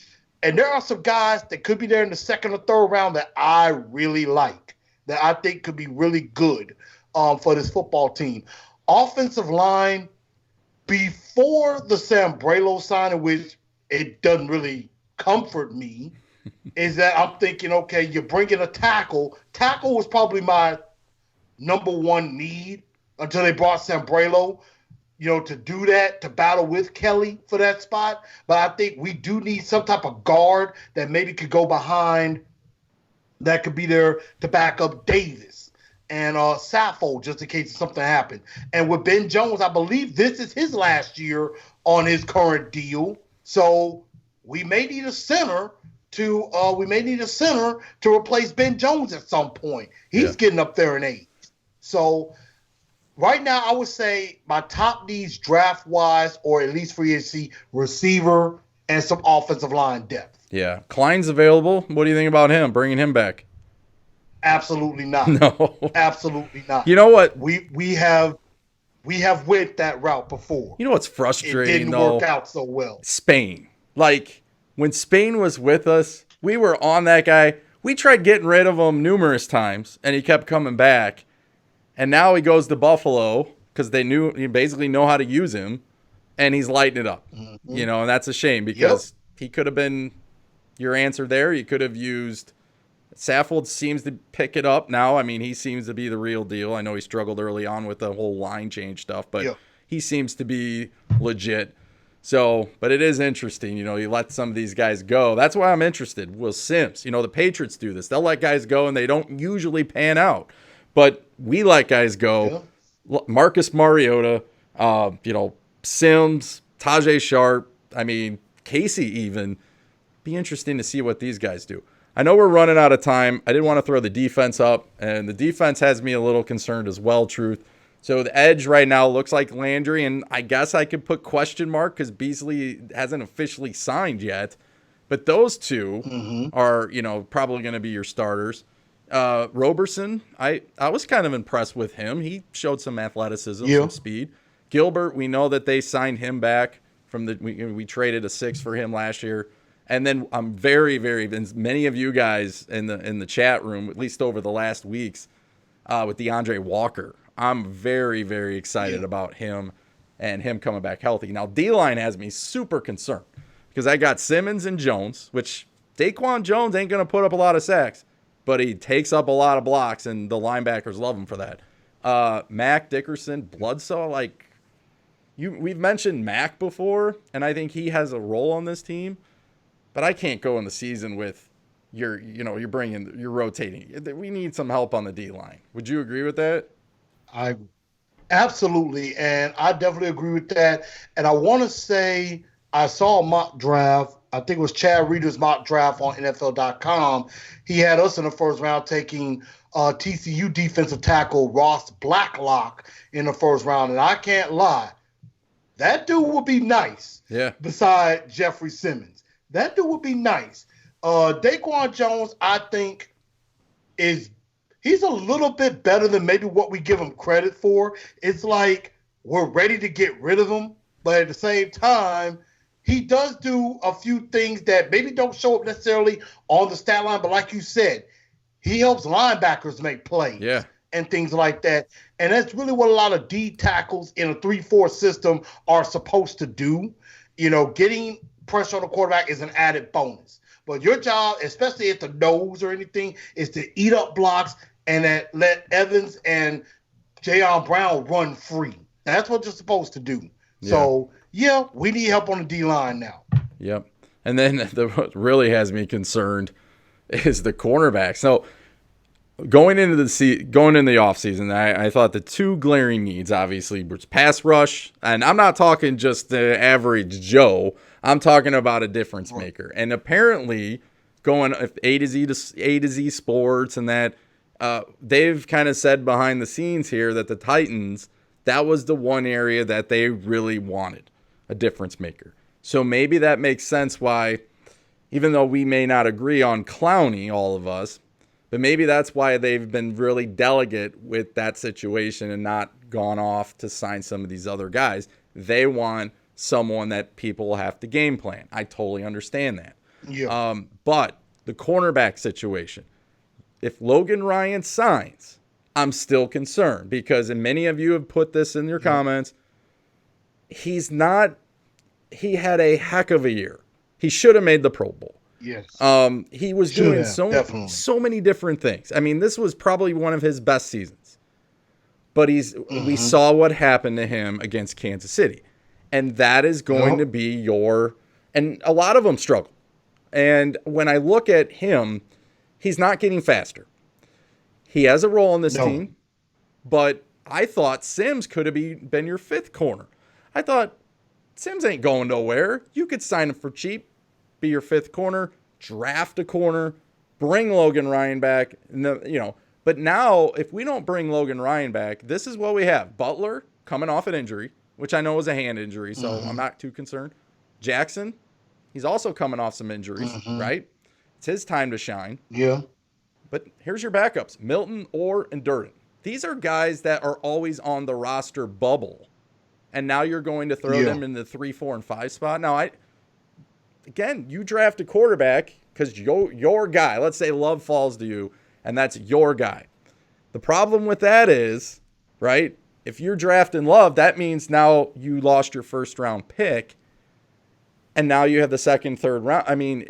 And there are some guys that could be there in the second or third round that I really like, that I think could be really good for this football team. Offensive line, before the Sambrailo signing, which it doesn't really comfort me, is that I'm thinking, okay, you're bringing a tackle. Tackle was probably my number one need until they brought Sambrailo, to do that, to battle with Kelly for that spot. But I think we do need some type of guard that maybe could go behind, that could be there to back up Davis. and Saffold, just in case something happened. And with Ben Jones, I believe this is his last year on his current deal. So we may need a center to replace Ben Jones at some point. He's getting up there in age. So right now, I would say my top needs draft-wise, or at least free agency, receiver and some offensive line depth. Yeah. Klein's available. What do you think about him, bringing him back? Absolutely not. No. Absolutely not. You know what? We have went that route before. You know what's frustrating, it didn't work out so well. Spain. Like, when Spain was with us, we were on that guy. We tried getting rid of him numerous times, and he kept coming back. And now he goes to Buffalo because you basically know how to use him, and he's lighting it up. Mm-hmm. You know, and that's a shame because he could have been your answer there. You could have used Saffold. Seems to pick it up now. I mean, he seems to be the real deal. I know he struggled early on with the whole line change stuff, but he seems to be legit. So, but it is interesting, you know, you let some of these guys go. That's why I'm interested. Will Sims, you know, the Patriots do this. They'll let guys go, and they don't usually pan out. But we let guys go. Yeah. Marcus Mariota, you know, Sims, Tajay Sharp, I mean, Casey even. Be interesting to see what these guys do. I know we're running out of time. I didn't want to throw the defense up, and the defense has me a little concerned as well, Truth. So the edge right now looks like Landry, and I guess I could put question mark because Beasley hasn't officially signed yet. But those two are, you know, probably going to be your starters. Roberson, I was kind of impressed with him. He showed some athleticism, some speed. Gilbert, we know that they signed him back from we traded a 6 for him last year. And then I'm very, very, many of you guys in the chat room, at least over the last weeks, with DeAndre Walker. I'm very, very excited about him and him coming back healthy. Now, D-line has me super concerned because I got Simmons and Jones, which Daquan Jones ain't going to put up a lot of sacks, but he takes up a lot of blocks, and the linebackers love him for that. Mac, Dickerson, Bledsoe, we've mentioned Mac before, and I think he has a role on this team, but I can't go in the season with you're rotating. We need some help on the D-line. Would you agree with that? I absolutely, and I definitely agree with that. And I want to say I saw a mock draft. I think it was Chad Reader's mock draft on NFL.com. He had us in the first round taking TCU defensive tackle Ross Blacklock in the first round. And I can't lie, that dude would be nice. Yeah. Beside Jeffrey Simmons, that dude would be nice. Daquan Jones, I think, he's a little bit better than maybe what we give him credit for. It's like we're ready to get rid of him, but at the same time, he does do a few things that maybe don't show up necessarily on the stat line, but like you said, he helps linebackers make plays and things like that. And that's really what a lot of D tackles in a 3-4 system are supposed to do. You know, getting pressure on the quarterback is an added bonus. But your job, especially at the nose or anything, is to eat up blocks and let Evans and Jayon Brown run free. That's what you're supposed to do. Yeah. So, we need help on the D-line now. Yep. And then what really has me concerned is the cornerbacks. So, going into the offseason, I thought the two glaring needs, obviously, was pass rush. And I'm not talking just the average Joe. I'm talking about a difference maker. And apparently, going A to Z Sports and that, they've kind of said behind the scenes here that the Titans, that was the one area that they really wanted, a difference maker. So maybe that makes sense why, even though we may not agree on Clowney, all of us, but maybe that's why they've been really delicate with that situation and not gone off to sign some of these other guys. They want someone that people have to game plan. I totally understand that. Yeah. But the cornerback situation, if Logan Ryan signs, I'm still concerned because, and many of you have put this in your comments, he had a heck of a year. He should have made the Pro Bowl. Yes. He was doing so many different things. I mean, this was probably one of his best seasons. But we saw what happened to him against Kansas City. And that is going to be and a lot of them struggle. And when I look at him, he's not getting faster. He has a role on this team. But I thought Sims could have been your fifth corner. I thought Sims ain't going nowhere. You could sign him for cheap, be your fifth corner, draft a corner, bring Logan Ryan back. But now if we don't bring Logan Ryan back, this is what we have. Butler coming off an injury, which I know is a hand injury, so I'm not too concerned. Jackson, he's also coming off some injuries, right? It's his time to shine. Yeah. But here's your backups, Milton, Orr, and Durden. These are guys that are always on the roster bubble. And now you're going to throw them in the 3, 4, and 5 spot. Now, you draft a quarterback because your guy, let's say Love falls to you, and that's your guy. The problem with that is, right, if you're drafting Love, that means now you lost your first round pick, and now you have the second, third round. I mean,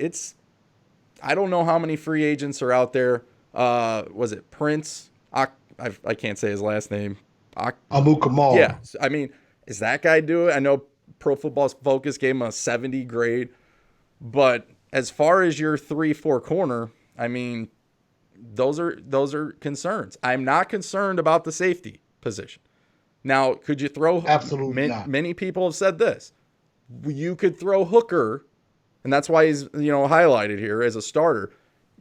I don't know how many free agents are out there. Was it Prince? I can't say his last name. Abu Kamal. Yeah. I mean, is that guy do it? I know Pro Football Focus gave him a 70 grade. But as far as your 3-4 corner, I mean, those are concerns. I'm not concerned about the safety position. Now, could you throw? Absolutely not. Many people have said this. You could throw Hooker, and that's why he's highlighted here as a starter.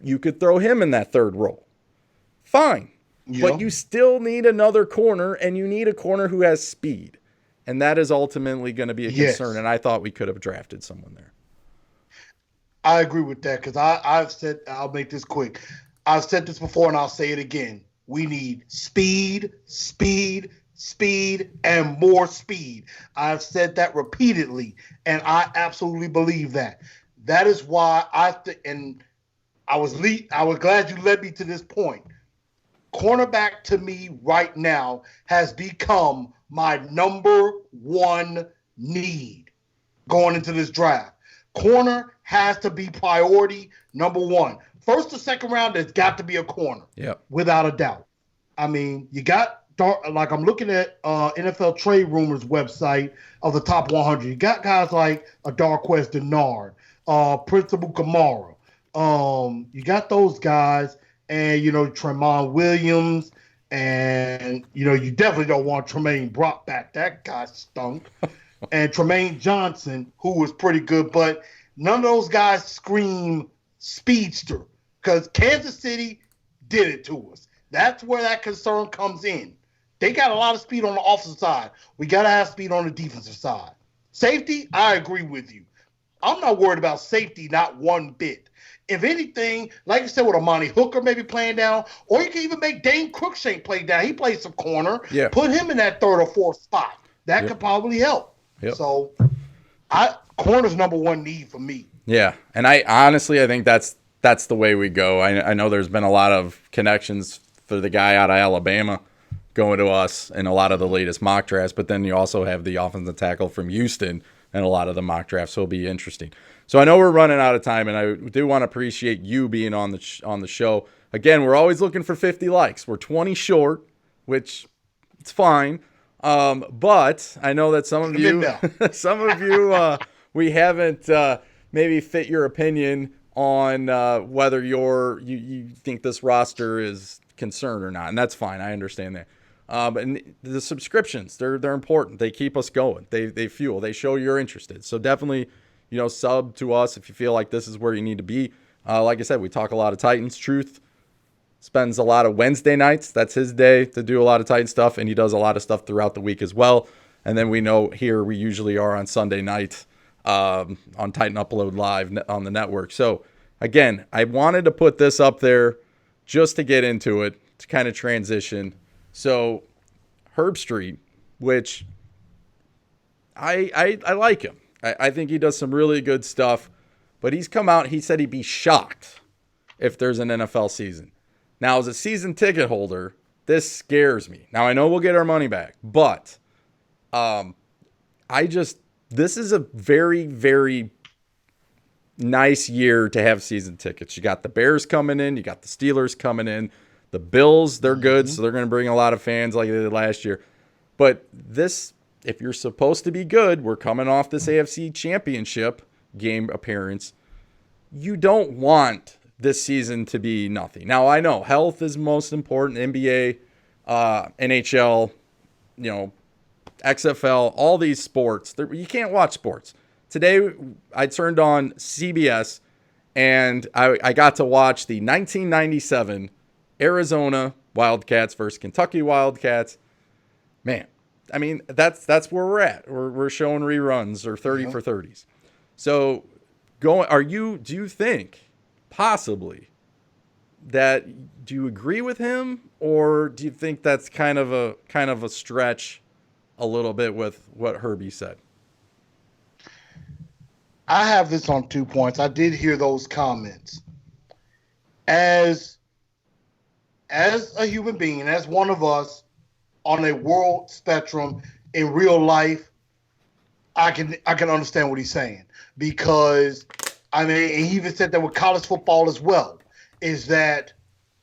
You could throw him in that third role. Fine. Yeah. But you still need another corner, and you need a corner who has speed. And that is ultimately going to be a concern, and I thought we could have drafted someone there. I agree with that because I've said, I'll make this quick. I've said this before, and I'll say it again. We need speed, speed, speed, and more speed. I've said that repeatedly, and I absolutely believe that. That is why I was glad you led me to this point. Cornerback to me right now has become my number one need going into this draft. Corner has to be priority number one. First or second round, there's got to be a corner. Yep. Without a doubt. I mean, you got like I'm looking at NFL Trade Rumors website of the top 100. You got guys like a Darquez Denard, Principal Kamara. You got those guys, and Tremont Williams, and you definitely don't want Tremaine Brock back. That guy stunk. And Tremaine Johnson, who was pretty good, but none of those guys scream speedster because Kansas City did it to us. That's where that concern comes in. They got a lot of speed on the offensive side. We got to have speed on the defensive side. Safety, I agree with you. I'm not worried about safety, not one bit. If anything, like you said, with Amani Hooker maybe playing down, or you can even make Dane Cruikshank play down. He plays some corner. Yeah. Put him in that third or fourth spot. That could probably help. Yep. So, corner's number one need for me. Yeah, and I honestly think that's the way we go. I know there's been a lot of connections for the guy out of Alabama going to us in a lot of the latest mock drafts, but then you also have the offensive tackle from Houston in a lot of the mock drafts, so it'll be interesting. So I know we're running out of time, and I do want to appreciate you being on the show. Again, we're always looking for 50 likes. We're 20 short, which it's fine. But I know that some of you, we haven't maybe fit your opinion on whether you think this roster is concerned or not, and that's fine. I understand that. And the subscriptions, they're important. They keep us going. They fuel. They show you're interested. So definitely, sub to us if you feel like this is where you need to be. Like I said, we talk a lot of Titans. Truth spends a lot of Wednesday nights. That's his day to do a lot of Titan stuff, and he does a lot of stuff throughout the week as well. And then we know here we usually are on Sunday night on Titan Upload Live on the network. So, again, I wanted to put this up there just to get into it, to kind of transition. So, Herb Street, which I like him. I think he does some really good stuff. But he's come out, he said he'd be shocked if there's an NFL season. Now, as a season ticket holder, this scares me. Now, I know we'll get our money back, but this is a very, very nice year to have season tickets. You got the Bears coming in, you got the Steelers coming in, the Bills, they're good, so they're going to bring a lot of fans like they did last year. But this, if you're supposed to be good, we're coming off this AFC Championship game appearance. You don't want this season to be nothing. Now, I know health is most important. NBA NHL, XFL, all these sports. You can't watch sports. Today, I turned on CBS, and I got to watch the 1997 Arizona Wildcats versus Kentucky Wildcats. Man, I mean, that's where we're at. We're showing reruns or 30 for 30s. So, do you think possibly that, do you agree with him, or do you think that's kind of a stretch a little bit with what Herbie said? I have this on 2 points. I did hear those comments. As a human being, as one of us on a world spectrum in real life, I can understand what he's saying, because I mean, he even said that with college football as well, is that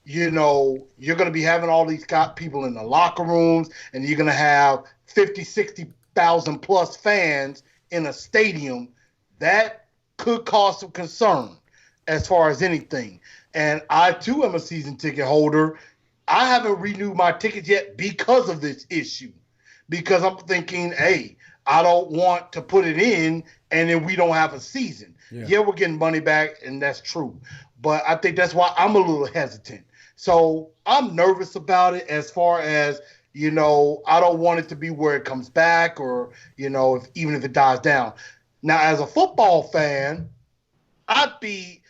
you're going to be having all these people in the locker rooms, and you're going to have 50, 60,000 plus fans in a stadium. That could cause some concern as far as anything. And I, too, am a season ticket holder. I haven't renewed my tickets yet because of this issue, because I'm thinking, hey, I don't want to put it in and then we don't have a season. Yeah, we're getting money back, and that's true. But I think that's why I'm a little hesitant. So I'm nervous about it, as far as, I don't want it to be where it comes back, or, even if it dies down. Now, as a football fan, I'd be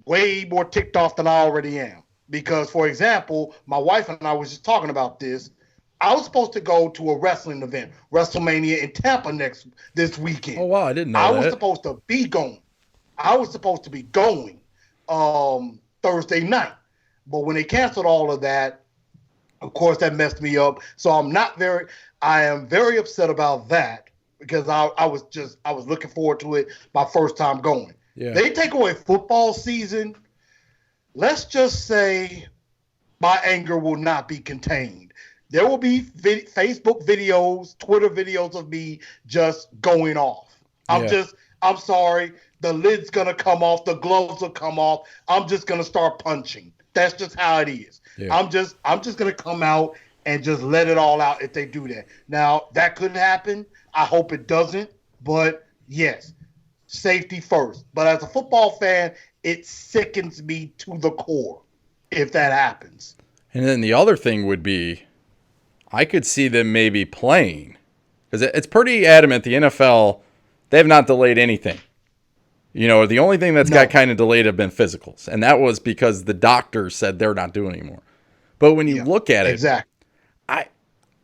way more ticked off than I already am. Because, for example, my wife and I was just talking about this. I was supposed to go to a wrestling event, WrestleMania in Tampa this weekend. Oh, wow, I didn't know I that. was supposed to be going. Thursday night. But when they canceled all of that, of course, that messed me up. So I am very upset about that, because I was looking forward to it my first time going. Yeah. They take away football season. Let's just say my anger will not be contained. There will be Facebook videos, Twitter videos of me just going off. I'm sorry. The lid's going to come off. The gloves will come off. I'm just going to start punching. That's just how it is. Yeah. I'm just going to come out and just let it all out if they do that. Now, that could happen. I hope it doesn't. But, yes, safety first. But as a football fan, it sickens me to the core if that happens. And then the other thing would be, I could see them maybe playing, because it's pretty adamant, the NFL, they have not delayed anything. The only thing that's got kind of delayed have been physicals, and that was because the doctors said they're not doing anymore. But when you look at it, exactly.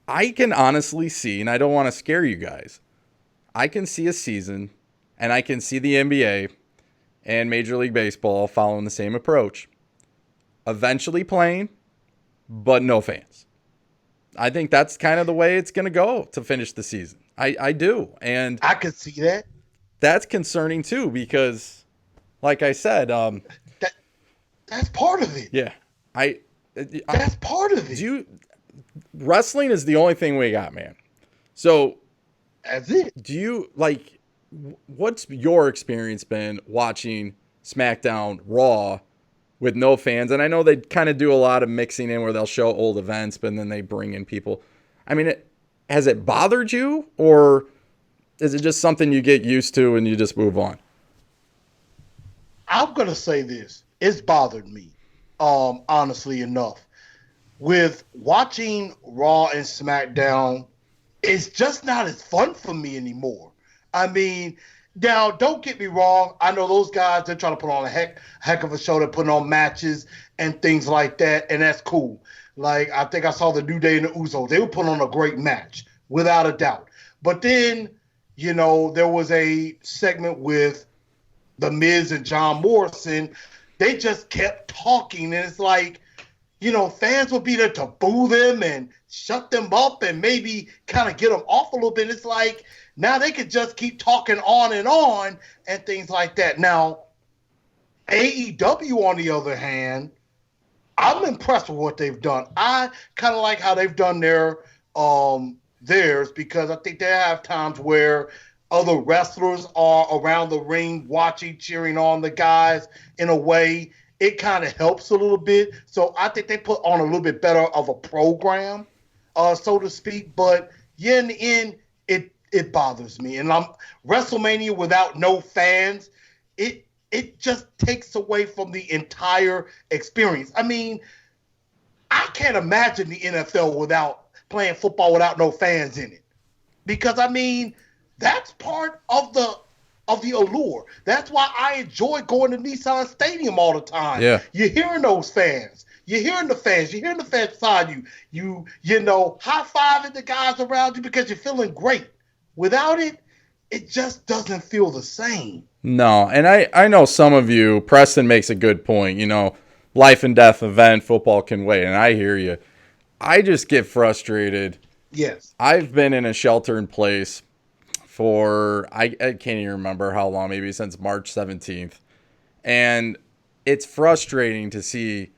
I can honestly see, and I don't want to scare you guys, I can see a season, and I can see the NBA and Major League Baseball following the same approach, eventually playing, but no fans. I think that's kind of the way it's going to go to finish the season. I do. And I could see that. That's concerning too, because like I said, that's part of it. Yeah. That's part of it. Wrestling is the only thing we got, man. So that's it. Do you what's your experience been watching SmackDown Raw with no fans? And I know they kind of do a lot of mixing in where they'll show old events, but then they bring in people. I mean, has it bothered you, or is it just something you get used to and you just move on? I'm going to say this. It's bothered me, honestly enough. With watching Raw and SmackDown, it's just not as fun for me anymore. I mean, now, don't get me wrong. I know those guys, they're trying to put on a heck of a show. They're putting on matches and things like that, and that's cool. Like, I think I saw the New Day and the Usos. They were putting on a great match, without a doubt. But then, there was a segment with The Miz and John Morrison. They just kept talking, and it's like, fans would be there to boo them and shut them up and maybe kind of get them off a little bit. It's like, now they could just keep talking on and things like that. Now, AEW, on the other hand, I'm impressed with what they've done. I kind of like how they've done theirs, because I think they have times where other wrestlers are around the ring watching, cheering on the guys in a way. it kind of helps a little bit. So I think they put on a little bit better of a program, so to speak. But yeah, in the end, it bothers me. And WrestleMania without no fans, it just takes away from the entire experience. I mean, I can't imagine the NFL without playing football without no fans in it. Because I mean, that's part of the allure. That's why I enjoy going to Nissan Stadium all the time. Yeah. You're hearing those fans. You're hearing the fans. You're hearing the fans beside you. You know, high-fiving the guys around you because you're feeling great. Without it, it just doesn't feel the same. No, and I know some of you, Preston makes a good point, you know, life and death event, football can wait, and I hear you. I just get frustrated. Yes. I've been in a shelter in place for, I can't even remember how long, maybe since March 17th. And it's frustrating to see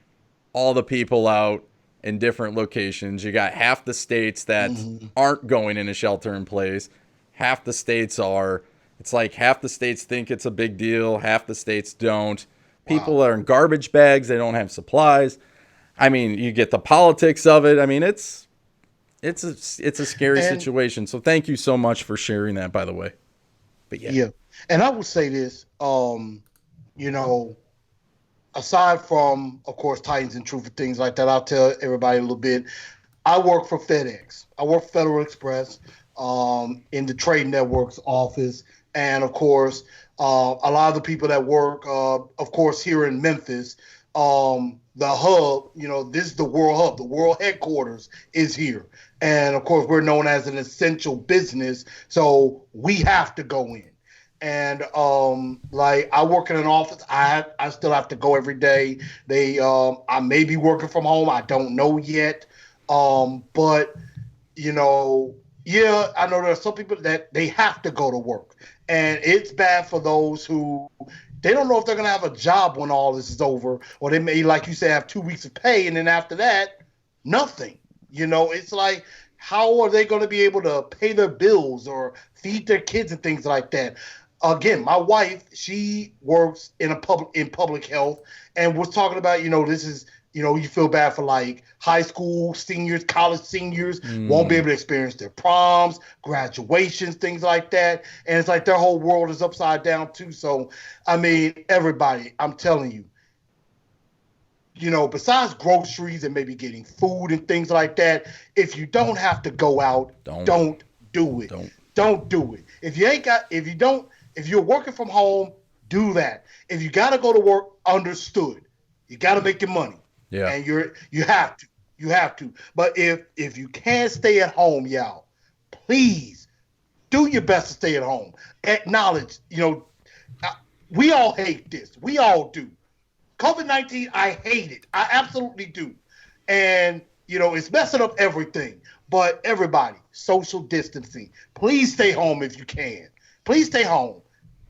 all the people out in different locations. You got half the states that aren't going in a shelter in place. Half the states are. It's like half the states think it's a big deal. Half the states don't. People are in garbage bags. They don't have supplies. I mean, you get the politics of it. I mean, it's a scary situation. So thank you so much for sharing that, by the way. But yeah. And I will say this, you know, aside from, of course, Titans and Truth and things like that, I'll tell everybody a little bit. I work for FedEx. I work for Federal Express in the Trade Network's office. And, of course, a lot of the people that work, of course, here in Memphis, the hub, you know, this is the world hub. The world headquarters is here. And, of course, we're known as an essential business, so we have to go in. And, like, I work in an office. I still have to go every day. I may be working from home. I don't know yet. But, you know, yeah, I know there are some people that they have to go to work. And it's bad for those who they don't know if they're going to have a job when all this is over, or they may, like you said, have 2 weeks of pay, and then after that, nothing. You know, it's like, how are they going to be able to pay their bills or feed their kids and things like that? Again, my wife, she works in public health, and was talking about, you know, this is, you know, you feel bad for like high school seniors, college seniors won't be able to experience their proms, graduations, things like that. And it's like their whole world is upside down too. So, I mean, everybody, I'm telling you, you know, besides groceries and maybe getting food and things like that, if you don't have to go out, don't do it. Don't do it. If you're working from home, do that. If you got to go to work, understood. You got to make your money. Yeah. And you have to. But if you can't stay at home, y'all, please do your best to stay at home. Acknowledge, you know, we all hate this. We all do. COVID-19, I hate it. I absolutely do. And, you know, it's messing up everything. But everybody, social distancing. Please stay home if you can. Please stay home.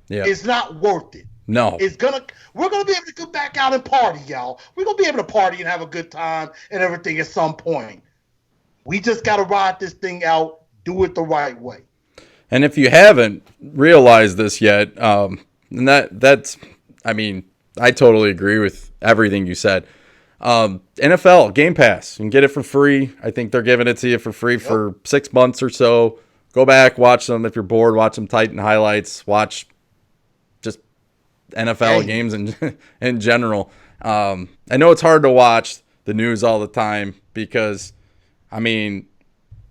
Yeah. It's not worth it. No. We're gonna be able to go back out and party, y'all. We're gonna be able to party and have a good time and everything at some point. We just gotta ride this thing out, do it the right way. And if you haven't realized this yet, and that's, I mean, I totally agree with everything you said. NFL Game Pass, you can get it for free. I think they're giving it to you for free for 6 months or so. Go back, watch them. If you're bored, watch some Titan highlights. Watch just NFL games in general. I know it's hard to watch the news all the time because, I mean,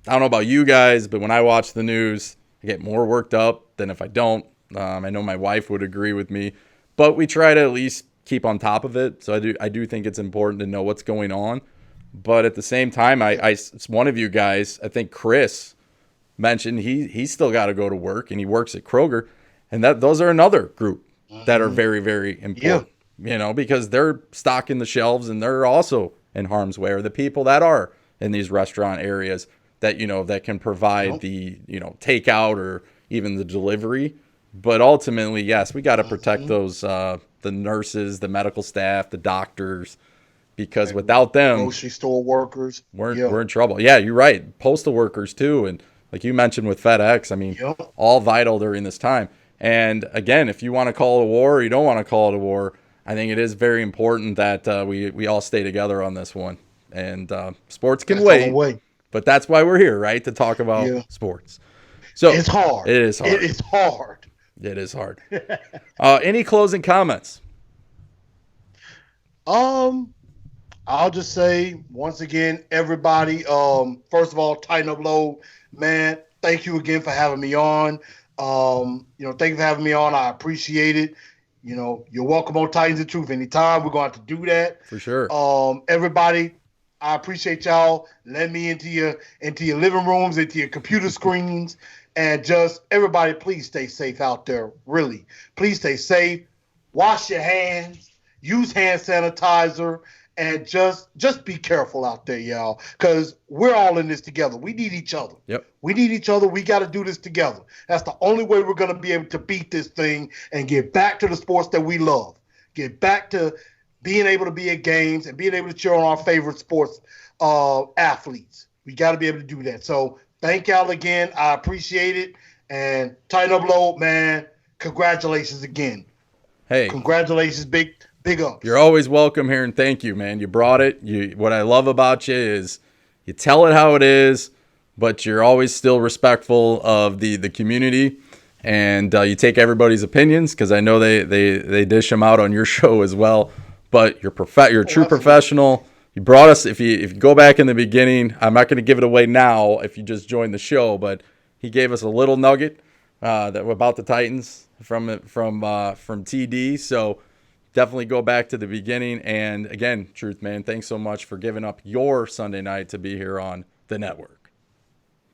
I don't know about you guys, but when I watch the news, I get more worked up than if I don't. I know my wife would agree with me, but we try to at least keep on top of it. So I do think it's important to know what's going on. But at the same time, it's one of you guys, I think Chris mentioned he's still got to go to work, and he works at Kroger, and those are another group that are very, very important. You know, because they're stocking the shelves and they're also in harm's way. Or the people that are in these restaurant areas that, you know, that can provide the, you know, takeout or even the delivery. But ultimately, yes, we got to protect those the nurses, the medical staff, the doctors, because without them, grocery store workers, we're in trouble. Yeah, you're right. Postal workers too, and like you mentioned with FedEx, I mean, all vital during this time. And again, if you want to call it a war or you don't want to call it a war, I think it is very important that we all stay together on this one. And sports can That's the only wait, way. but that's why we're here, right? To talk about Yeah. sports. So It's hard. It is hard. It is hard. It is hard. Any closing comments? I'll just say once again, everybody, first of all, tighten up low, man. Thank you again for having me on. Thank you for having me on. I appreciate it. You're welcome on Titans of Truth anytime. We're going to have to do that. For sure. Everybody, I appreciate y'all letting me into your living rooms, into your computer screens, and just everybody, please stay safe out there. Really, please stay safe. Wash your hands. Use hand sanitizer. And just be careful out there, y'all, because we're all in this together. We need each other. Yep. We need each other. We got to do this together. That's the only way we're going to be able to beat this thing and get back to the sports that we love. Get back to being able to be at games and being able to cheer on our favorite sports athletes. We got to be able to do that. So thank y'all again. I appreciate it. And tighten up low, man. Congratulations again. Hey. Congratulations, big ups. You're always welcome here, and thank you, man. You brought it. What I love about you is you tell it how it is, but you're always still respectful of the community, and you take everybody's opinions because I know they dish them out on your show as well. But you're a true professional. You brought us. If you go back in the beginning, I'm not going to give it away now if you just joined the show, but he gave us a little nugget about the Titans from TD. So. Definitely go back to the beginning. And again, Truth, man, thanks so much for giving up your Sunday night to be here on the network.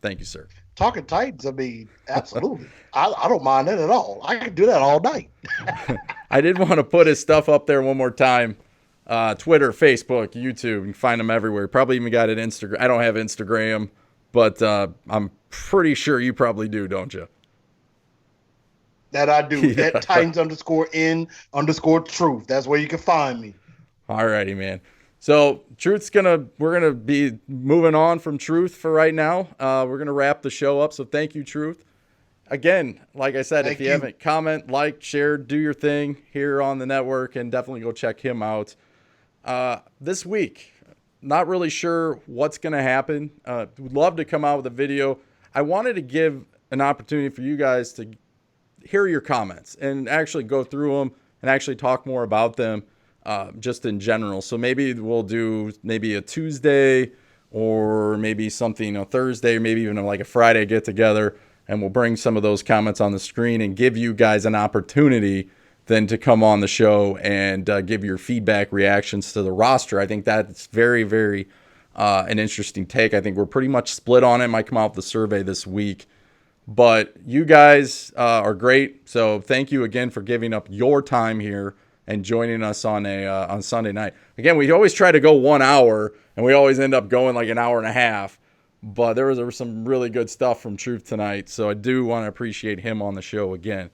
Thank you, sir. Talking Titans, I mean, absolutely. I don't mind that at all. I can do that all night. I did want to put his stuff up there one more time. Twitter, Facebook, YouTube. You can find him everywhere. Probably even got an Instagram. I don't have Instagram, but I'm pretty sure you probably do, don't you? That I do. Yeah. At Titans_in_truth. That's where you can find me. All righty, man. So we're gonna be moving on from Truth for right now. We're gonna wrap the show up. So thank you, Truth. Again, like I said, if you haven't comment, like, share, do your thing here on the network, and definitely go check him out. This week, not really sure what's gonna happen. Would love to come out with a video. I wanted to give an opportunity for you guys to hear your comments and actually go through them and actually talk more about them just in general. So maybe we'll do a Tuesday or maybe something, Thursday, or maybe even like a Friday get together, and we'll bring some of those comments on the screen and give you guys an opportunity then to come on the show and give your feedback, reactions to the roster. I think that's very, very an interesting take. I think we're pretty much split on it. Might come out with the survey this week. But you guys are great, so thank you again for giving up your time here and joining us on Sunday night. Again, we always try to go 1 hour, and we always end up going like an hour and a half. But there was some really good stuff from Truth tonight, so I do want to appreciate him on the show again.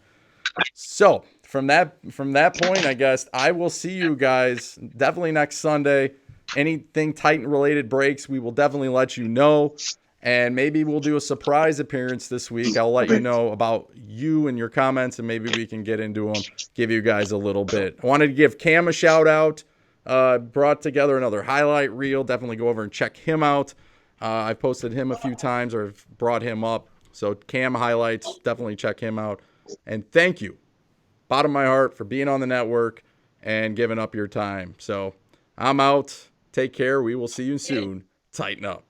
So from that point, I guess I will see you guys definitely next Sunday. Anything Titan related breaks, we will definitely let you know. And maybe we'll do a surprise appearance this week. I'll let you know about you and your comments, and maybe we can get into them, give you guys a little bit. I wanted to give Cam a shout out. Brought together another highlight reel. Definitely go over and check him out. I've posted him a few times or I've brought him up. So Cam highlights, definitely check him out. And thank you, bottom of my heart, for being on the network and giving up your time. So I'm out. Take care. We will see you soon. Tighten up.